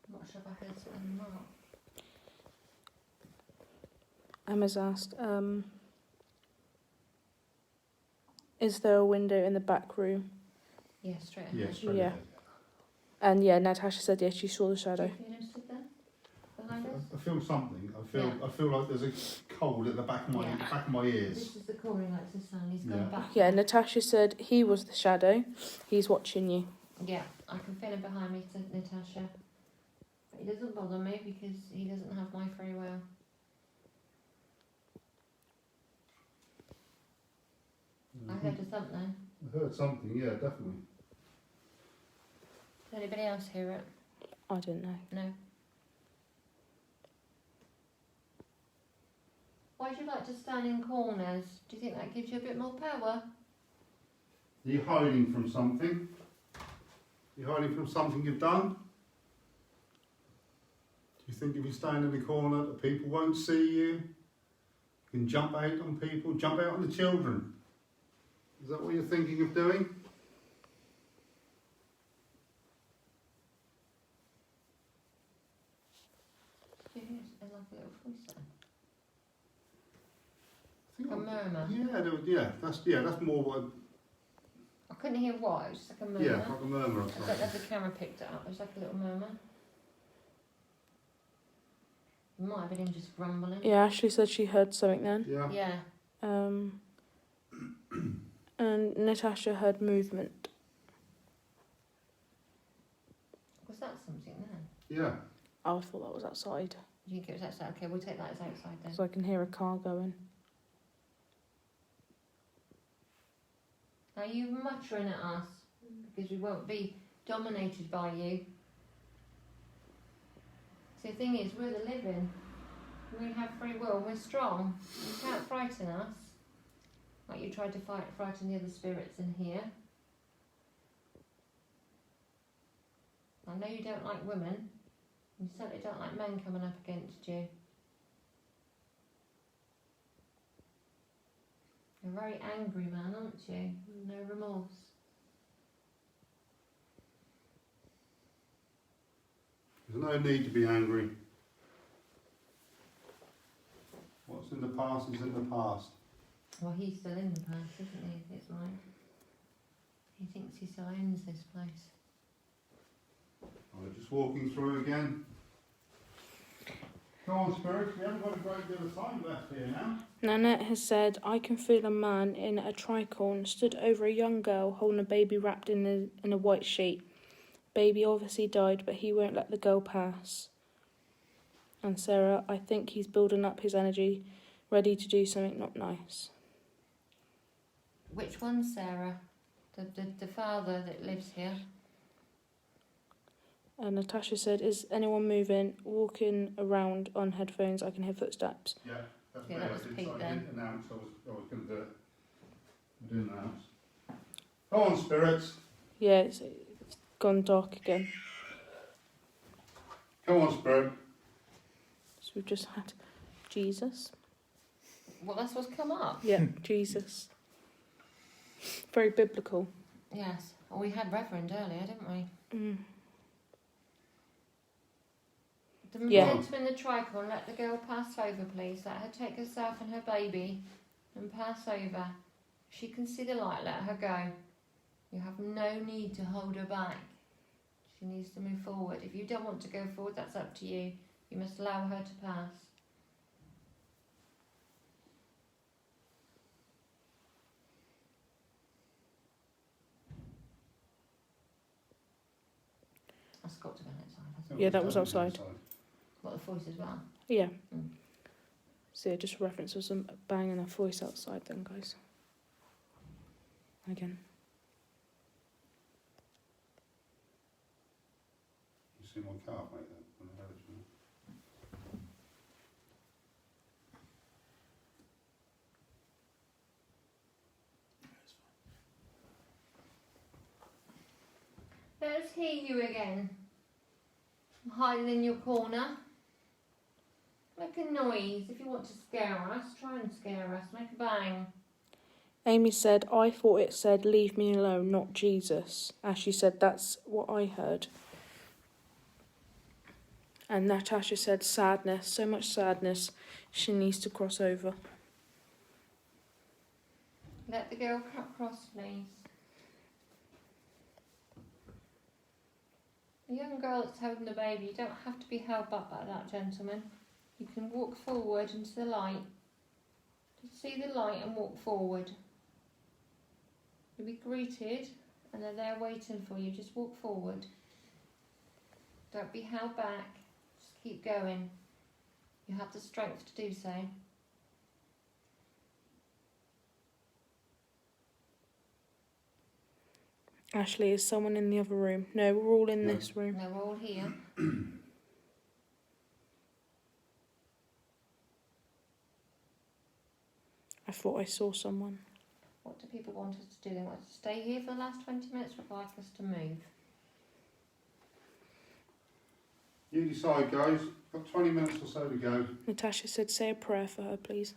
I'm not sure if I heard something or not. Emma's asked, is there a window in the back room? Yeah, straight ahead. Yes, right Yeah. ahead. And yeah, Natasha said yes, she saw the Do shadow. you feel him stood there? Behind us? I feel something. Yeah. I feel like there's a cold at the back of my Yeah. back of my ears. This is the corner he likes to stand. He's gone Yeah. back. Yeah, Natasha said he was the shadow. He's watching you. Yeah, I can feel him behind me, said Natasha. But he doesn't bother me because he doesn't have my free will. I heard of something. I heard something. Yeah, definitely. Did anybody else hear it? I didn't know. No. Why do you like to stand in corners? Do you think that gives you a bit more power? Are you hiding from something? You're hiding from something you've done? Do you think if you stand in the corner that people won't see you? You can jump out on people, jump out on the children. Is that what you're thinking of doing? There's like a little voice there. I think A murmur. that's more what. I couldn't hear what, it was just like a murmur. Yeah, like a murmur or I don't know something. if the camera picked it up, it was like a little murmur. It might have been him just grumbling. Yeah, Ashley said she heard something then. Yeah. Yeah. And Natasha heard movement. Was that something then? Yeah. Oh, I thought that was outside. Do you think it was outside? Okay, we'll take that as outside then. So I can hear a car going. Are you muttering at us? Because we won't be dominated by you. See, the thing is, we're the living. We have free will, we're strong. You can't frighten us. Like you tried to frighten the other spirits in here. I know you don't like women. You certainly don't like men coming up against you. You're a very angry man, aren't you? No remorse. There's no need to be angry. What's in the past is in the past. Well, he's still in the past, isn't he? His mind. He thinks he still owns this place. Right, just walking through again. Come on, Spirit, we haven't got a great deal of time left here now. Nanette has said, I can feel a man in a tricorn stood over a young girl holding a baby wrapped in a white sheet. Baby obviously died, but he won't let the girl pass. And Sarah, I think he's building up his energy, ready to do something not nice. Which one, Sarah? The father that lives here? And Natasha said, is anyone moving, walking around on headphones? I can hear footsteps. Yeah, that's Yeah, me. that was I Pete didn't then. announce I was going to do it. I didn't announce. Come on, Spirits. Yeah, it's gone dark again. Come on, Spirit. So we've just had Jesus. Well, that's what's come up. Yeah, Jesus. Very biblical. Yes. Well, we had Reverend earlier, didn't we? Mm. The Yeah. gentleman in the tricorn, let the girl pass over, please. Let her take herself and her baby and pass over. If she can see the light, let her go. You have no need to hold her back. She needs to move forward. If you don't want to go forward, that's up to you. You must allow her to pass. That's got to be outside, hasn't it? Yeah, that was outside. What, the voice as well? Yeah. Mm. So yeah, just reference was some banging a voice outside then, guys. Again. You see my car, mate, then? When I heard it, you know. Let us hear you again. Hiding in your corner. Make a noise. If you want to scare us, try and scare us. Make a bang. Amy said, I thought it said, leave me alone, not Jesus. As she said, that's what I heard. And Natasha said, sadness, so much sadness, she needs to cross over. Let the girl cross, please. A young girl that's holding the baby, you don't have to be held back by that, gentleman. You can walk forward into the light. Just see the light and walk forward. You'll be greeted and they're there waiting for you. Just walk forward. Don't be held back. Just keep going. You have the strength to do so. Ashley, is someone in the other room? No, we're all in No. this room. Now we're all here. I thought I saw someone. What do people want us to do? They want us to stay here for the last 20 minutes or would like us to move? You decide, guys. Got 20 minutes or so to go. Natasha said, say a prayer for her, please.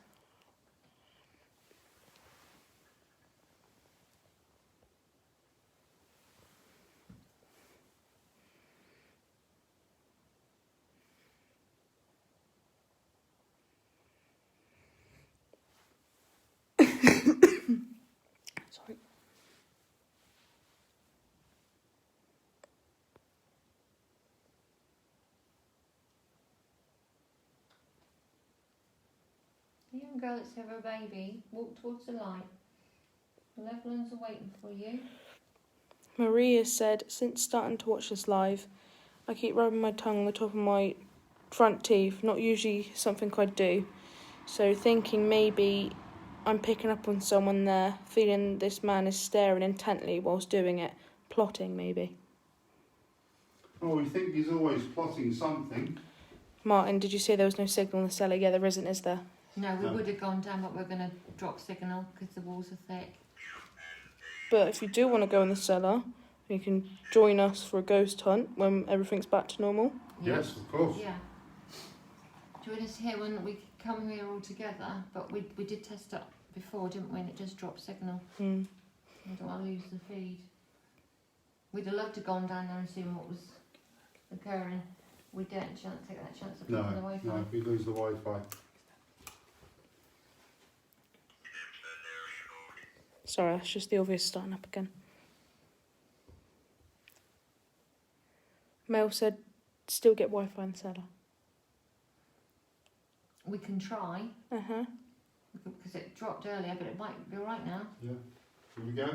Sorry. The young girl that's over a baby, walk towards the light. The loved ones are waiting for you. Maria said, since starting to watch this live, I keep rubbing my tongue on the top of my front teeth, not usually something I do. So thinking maybe I'm picking up on someone there, feeling this man is staring intently whilst doing it, plotting maybe. Oh, we think he's always plotting something. Martin, did you say there was no signal in the cellar? Yeah, there isn't, is there? No, we No. would have gone down, but we're going to drop signal because the walls are thick. But if you do want to go in the cellar, you can join us for a ghost hunt when everything's back to normal. Yes, of course. Yeah. Join us here when we come here all together, but we did test it before, didn't we? And it just dropped signal. Mm. I don't want to lose the feed. We'd have loved to have gone down there and seen what was occurring. we don't take that chance of No, losing the Wi-Fi. no, we lose the Wi-Fi. Sorry, that's just the obvious starting up again. Mel said, still get Wi-Fi in the cellar. We can try, Uh-huh. because it dropped earlier, but it might be alright now. Yeah. Here we go.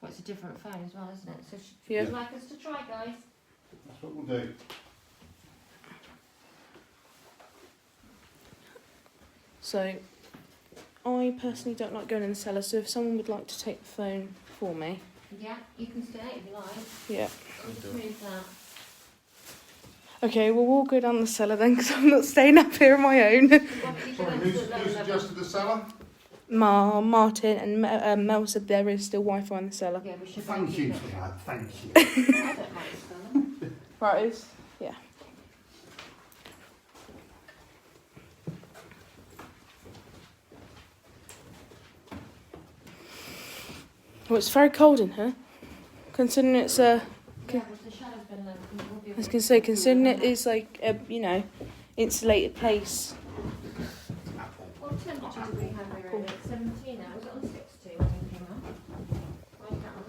Well, it's a different phone as well, isn't it? So Yeah. would you like us to try, guys? That's what we'll do. So, I personally don't like going in the cellar, so if someone would like to take the phone for me. Yeah, you can stay if you like. Yeah. I'll just move that. Okay, well, we'll go down the cellar then, because I'm not staying up here on my own. Why don't you go Sorry, down to who the lower level? suggested the cellar? Martin and Mel said there is still Wi-Fi in the cellar. Yeah, we should Thank keep you it. for that, thank you. I don't like the cellar. Right, it's, yeah. Well, it's very cold in here, considering it's Yeah, well, the shadow's been low. It will be a I was bit gonna say, cooler considering than it that. is like a, insulated place. What temperature did we have here? It's 17 now. Was it on 60 when we came up? I can't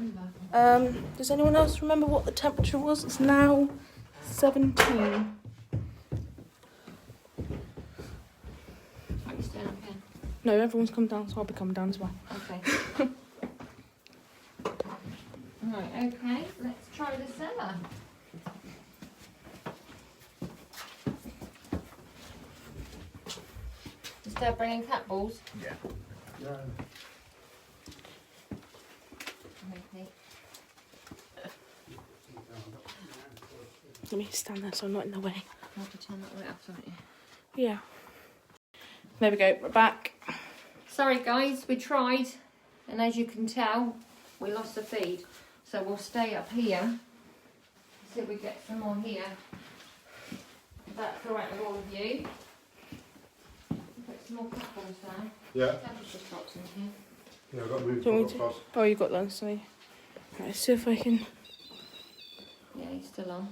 remember. Does anyone else remember what the temperature was? It's now 17. Are you staying up here? No, everyone's come down, so I'll be coming down as well. Okay. Right, okay, let's try the cellar. Instead of bringing cat balls. Yeah. Okay. Let me stand there so I'm not in the way. You have to turn that way up, don't you? Yeah. There we go, we're back. Sorry guys, we tried, and as you can tell, we lost the feed. So we'll stay up here, see if we get some more here. If that's alright with all of you. Put some more cat balls down. Yeah, Temperature drops in here. yeah, I've got to move Do you want me the across. Oh, you got that, sorry. Right, let's see if I can... Yeah, he's still on.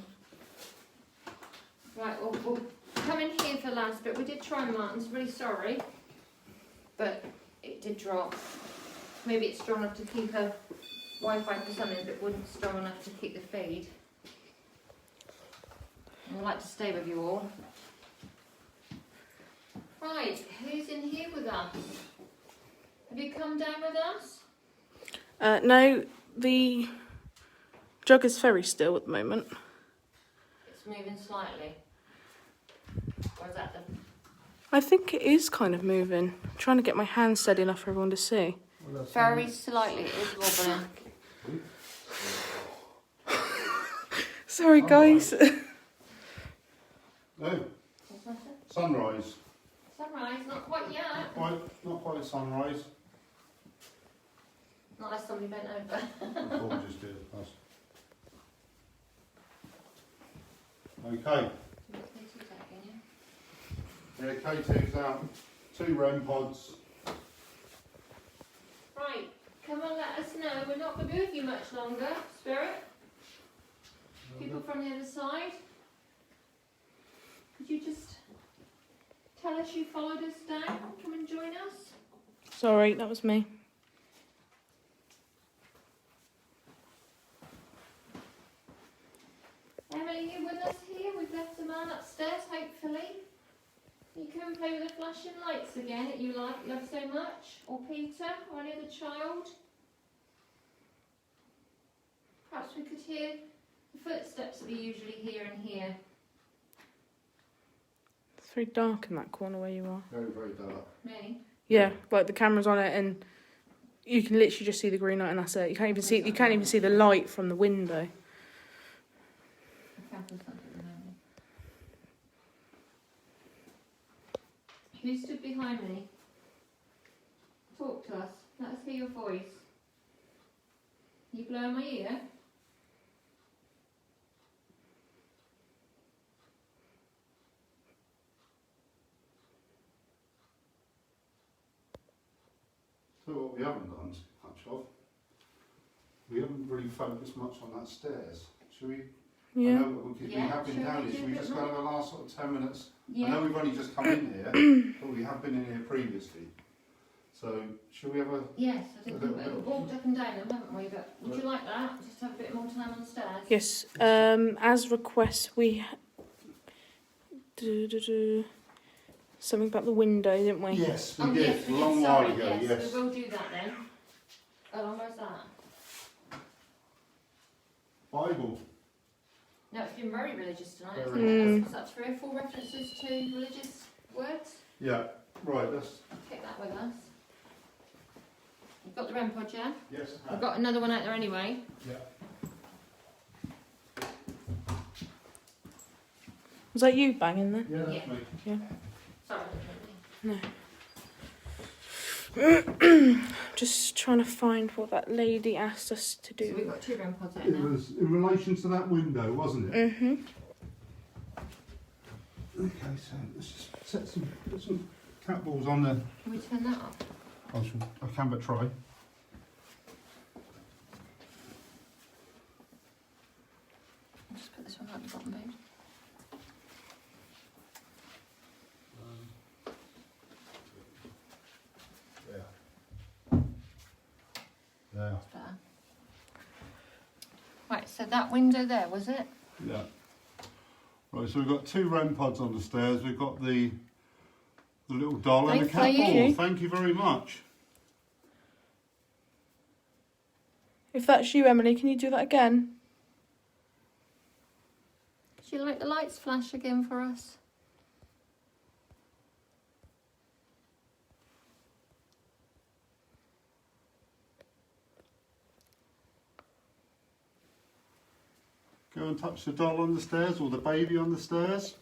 Right, we'll come in here for last bit. We did try Martin's, really sorry. But it did drop. Maybe it's strong enough to keep her Wi-Fi for something, but wouldn't strong enough to keep the feed. And I'd like to stay with you all. Right, who's in here with us? Have you come down with us? No, the jug is very still at the moment. It's moving slightly. Or is that the... I think it is kind of moving. I'm trying to get my hand steady enough for everyone to see. Well, that's Very slightly, it is wobbling. Sorry, guys. No, What's that? sunrise. Sunrise, not quite yet. Not quite sunrise. Not unless somebody bent over. I thought we just did it. Okay. Yeah, K2's out. 2 REM pods. Right, come on, let us know. We're not going to be with you much longer, Spirit. People from the other side. Could you just tell us you followed us down? Come and join us. Sorry, that was me. Emily, you with us here? We've left the man upstairs, hopefully. You come and play with the flashing lights again that you love so much. Or Peter, or any other child. Perhaps we could hear the footsteps that we usually hear in here. It's very dark in that corner where you are. Very, very dark. Me? Yeah, like the camera's on it and you can literally just see the green light and that's it. You can't even see the light from the window. I can't put something at the moment. Who stood behind me? Talk to us. Let us hear your voice. You blow in my ear? So what we haven't done much of, we haven't really focused much on that stairs. Should we Yeah. I know we Yeah, have been shall down we here. do Should a we bit just go more? over the last sort of 10 minutes? I Yeah. know we've only just come in here, but we have been in here previously. So, should we have a... Yes, I think A little we've bit. walked up and down them, haven't we? But would you like that? Just have a bit more time on the stairs? Yes. As request, we something about the window, didn't we? Yes, we Oh, did. yes, we a did. long Sorry, while ago, yes. we will do that then. How long was that? Bible. No, it's been very religious tonight. Very Isn't it? religious. Was that 3 or 4 references to religious words? Yeah, right, let's... Take that with us. You've got the REM pod, yeah? Yes. We've got another one out there anyway. Yeah. Was that you banging then? Yeah, that's Yeah. me. Sorry. Just trying to find what that lady asked us to So we've do. got 2 REM pods out It now. was in relation to that window, wasn't it? Mhm. Okay, so let's just put some cat balls on there. Can we turn that up? I can but try. I'll just put this one at the bottom, babe. There. There. That's better. Right, so that window there, was it? Yeah. Right, so we've got 2 REM pods on the stairs. We've got the little doll and the cat Thank ball. you. Thank you very much. If that's you, Emily, can you do that again? Would you like the lights flash again for us? Go and touch the doll on the stairs or the baby on the stairs.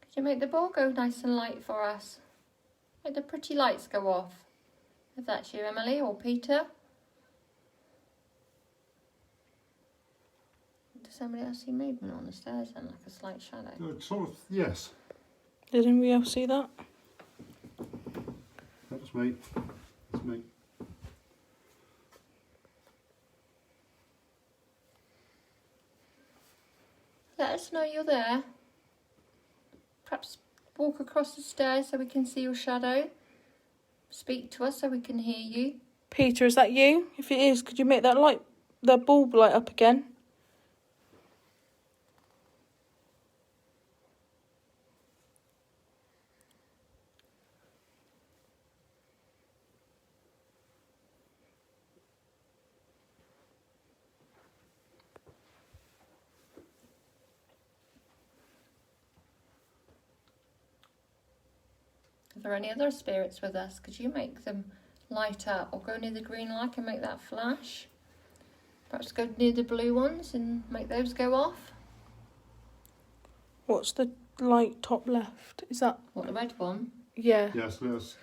Could you make the ball go nice and light for us? Make the pretty lights go off. If that's you, Emily, or Peter. Does somebody else see movement on the stairs then, like a slight shadow? Sort of, yes. Did anybody else see that? That was me. That's me. Let us know you're there. Perhaps walk across the stairs so we can see your shadow. Speak to us so we can hear you. Peter, is that you? If it is, could you make that light, the bulb light up again? Are there any other spirits with us? Could you make them light up or go near the green light and make that flash? Perhaps go near the blue ones and make those go off? What's the light top left? Is that... What, the red one? Yeah. Yes, there's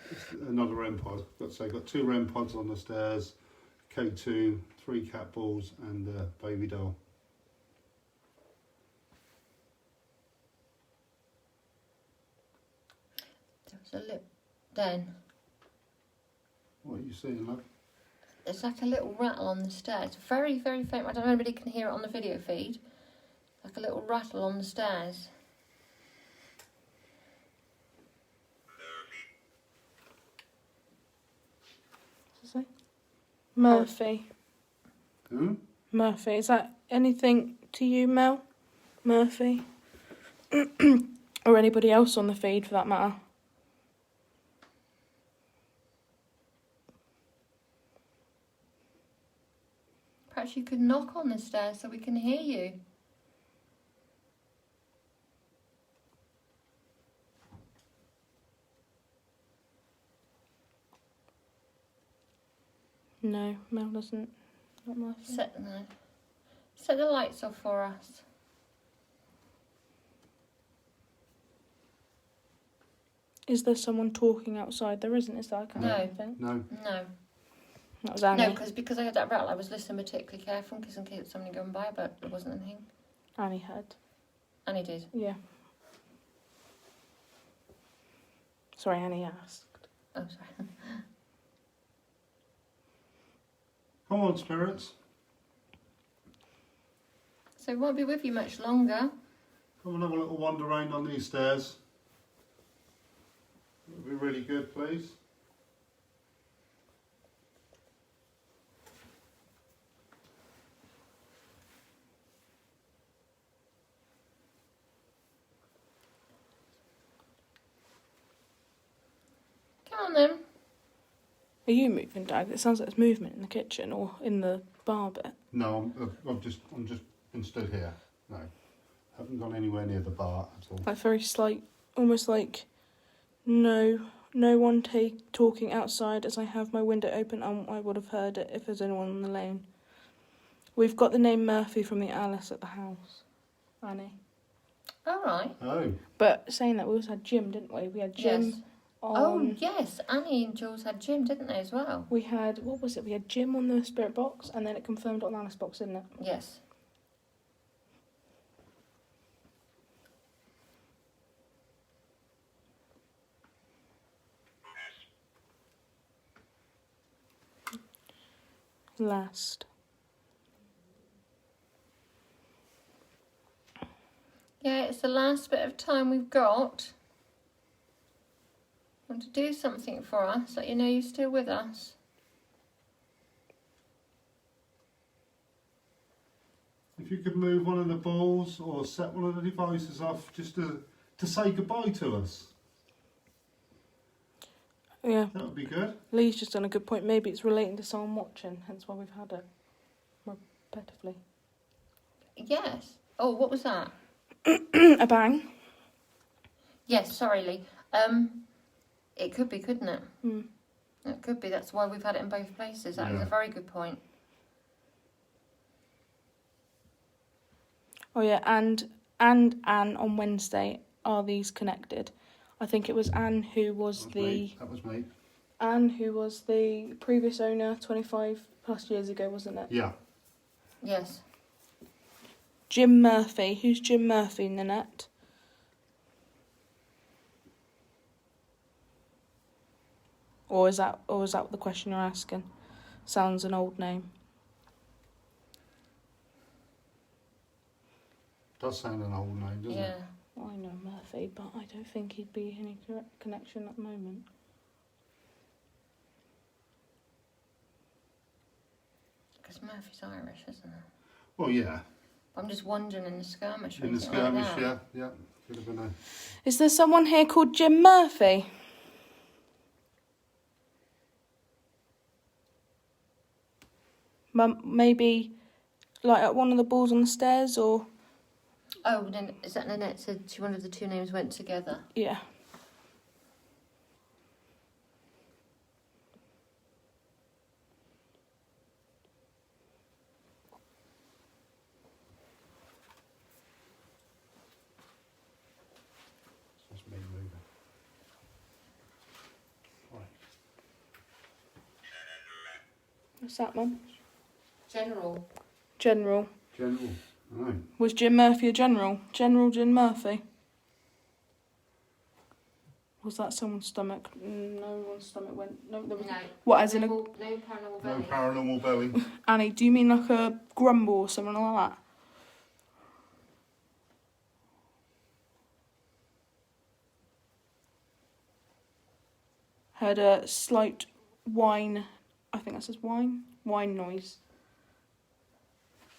another REM pod. Got 2 REM pods on the stairs, K2, 3 cat balls and a baby doll. There's a lip. Then What are you seeing, love? there's like a little rattle on the stairs. Very, very faint. I don't know if anybody can hear it on the video feed. Like a little rattle on the stairs. What's it say? Murphy. Hmm? Murphy. Is that anything to you, Mel? Murphy? Or anybody else on the feed for that matter? Perhaps you could knock on the stairs so we can hear you. No, Mel doesn't. Not Murphy. Set the lights off for us. Is there someone talking outside? There isn't, is there? I can't No. think. No. No. That was Annie. No, because I heard that rattle, I was listening particularly careful in case there was somebody going by, but there wasn't anything. Annie had. Annie did. Yeah. Sorry, Annie asked. Oh, sorry. Come on, spirits. So we won't be with you much longer. Come and have a little wander around on these stairs. It would be really good, please. Come on then. Are you moving, Dad? It sounds like there's movement in the kitchen or in the bar bit. No, I'm just been stood here. No, haven't gone anywhere near the bar at all. Like very slight, almost like no one talking outside as I have my window open. I would have heard it if there's anyone on the lane. We've got the name Murphy from the Alice at the house. Annie. All right. Oh, But saying that, we also had Jim, didn't we? We had Jim Yes. on... Oh, yes. Annie and Jules had Jim, didn't they, as well? We had, what was it? We had Jim on the spirit box, and then it confirmed on the Alice box, didn't it? Yes. Last. Yeah, it's the last bit of time we've got. Want to do something for us, let you know you're still with us. if you could move one of the balls or set one of the devices off just to say goodbye to us, Yeah, that would be good. Lee's just done a good point. Maybe it's relating to someone watching, hence why we've had it repetitively. Yes. Oh, what was that? A bang. Yes, sorry, Lee. It could be, couldn't it? Mm. It could be. That's why we've had it in both places. That is Yeah. a very good point. Oh yeah, and Anne on Wednesday. Are these connected? I think it was Anne who was That was me. Anne who was the previous owner 25 plus years ago, wasn't it? Yeah. Yes. Jim Murphy. Who's Jim Murphy, Nanette? Or is that the question you're asking? Sounds an old name. Does sound an old name, doesn't Yeah. it? Well, I know Murphy, but I don't think he'd be any connection at the moment. Because Murphy's Irish, isn't it? Well, yeah. I'm just wondering in the skirmish. or In the anything like skirmish, that. yeah. Could have been a... Is there someone here called Jim Murphy? Maybe like at one of the balls on the stairs, or Oh, then is that Nanette said one of the two names went together? yeah. It's just me moving. Right. What's that, Mum? General. General. General. Right. Was Jim Murphy a general? General Jim Murphy? Was that someone's stomach? No one's stomach went. No, there was. No. What, as in a. No paranormal No belly. paranormal belly. Annie, do you mean like a grumble or something like that? Heard a slight whine. I think that says whine. Whine noise.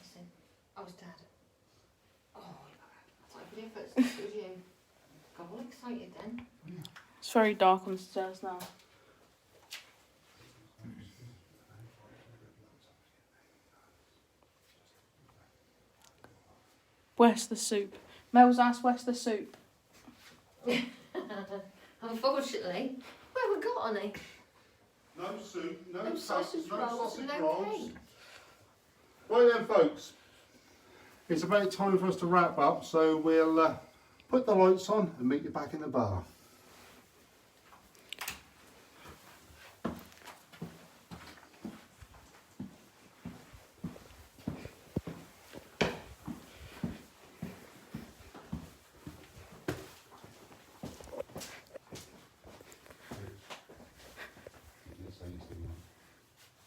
Listen, I was Dad. Oh, I thought it was you. Got all excited then. It's very dark on the stairs now. Where's the soup? Mel's asked, where's the soup? Unfortunately, we haven't got any. No soup, No sausage rolls, no cake. Right then, folks. It's about time for us to wrap up, so we'll put the lights on and meet you back in the bar.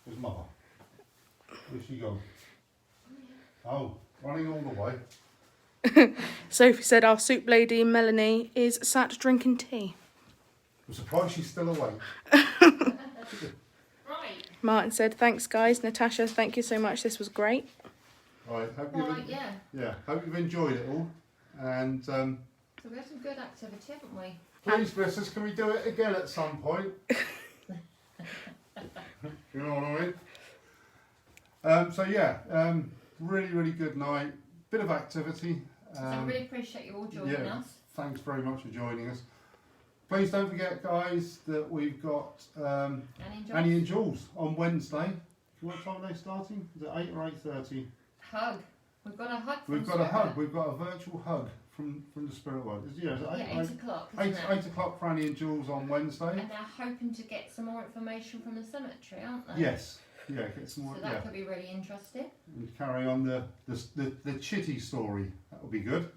Where's Mother? Where's she gone? Oh, running all the way. Sophie said our soup lady, Melanie, is sat drinking tea. I'm surprised she's still awake. Right. Martin said, thanks, guys. Natasha, thank you so much. This was great. Right, hope Right, yeah. hope you've enjoyed it all. And So we had some good activity, haven't we? please, missus, can we do it again at some point? You know what I mean? So yeah, really, really good night. Bit of activity. So I really appreciate you all joining us. Thanks very much for joining us. Please don't forget, guys, that we've got Annie and Jules on Wednesday. What time are they starting? Is it 8 or 8:30? Hug. We've got a hug from We've got a Spirit. hug. We've got a virtual hug from the Spirit World. Is it 8 o'clock, isn't it? 8 o'clock for Annie and Jules on Wednesday. And they're hoping to get some more information from the cemetery, aren't they? Yes. Yeah, get some more. So that could be really interesting. And carry on the Chitty story. That will be good.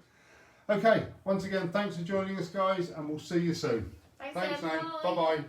Okay. Once again, thanks for joining us, guys, and we'll see you soon. Thanks, Thanks, Em. Bye bye.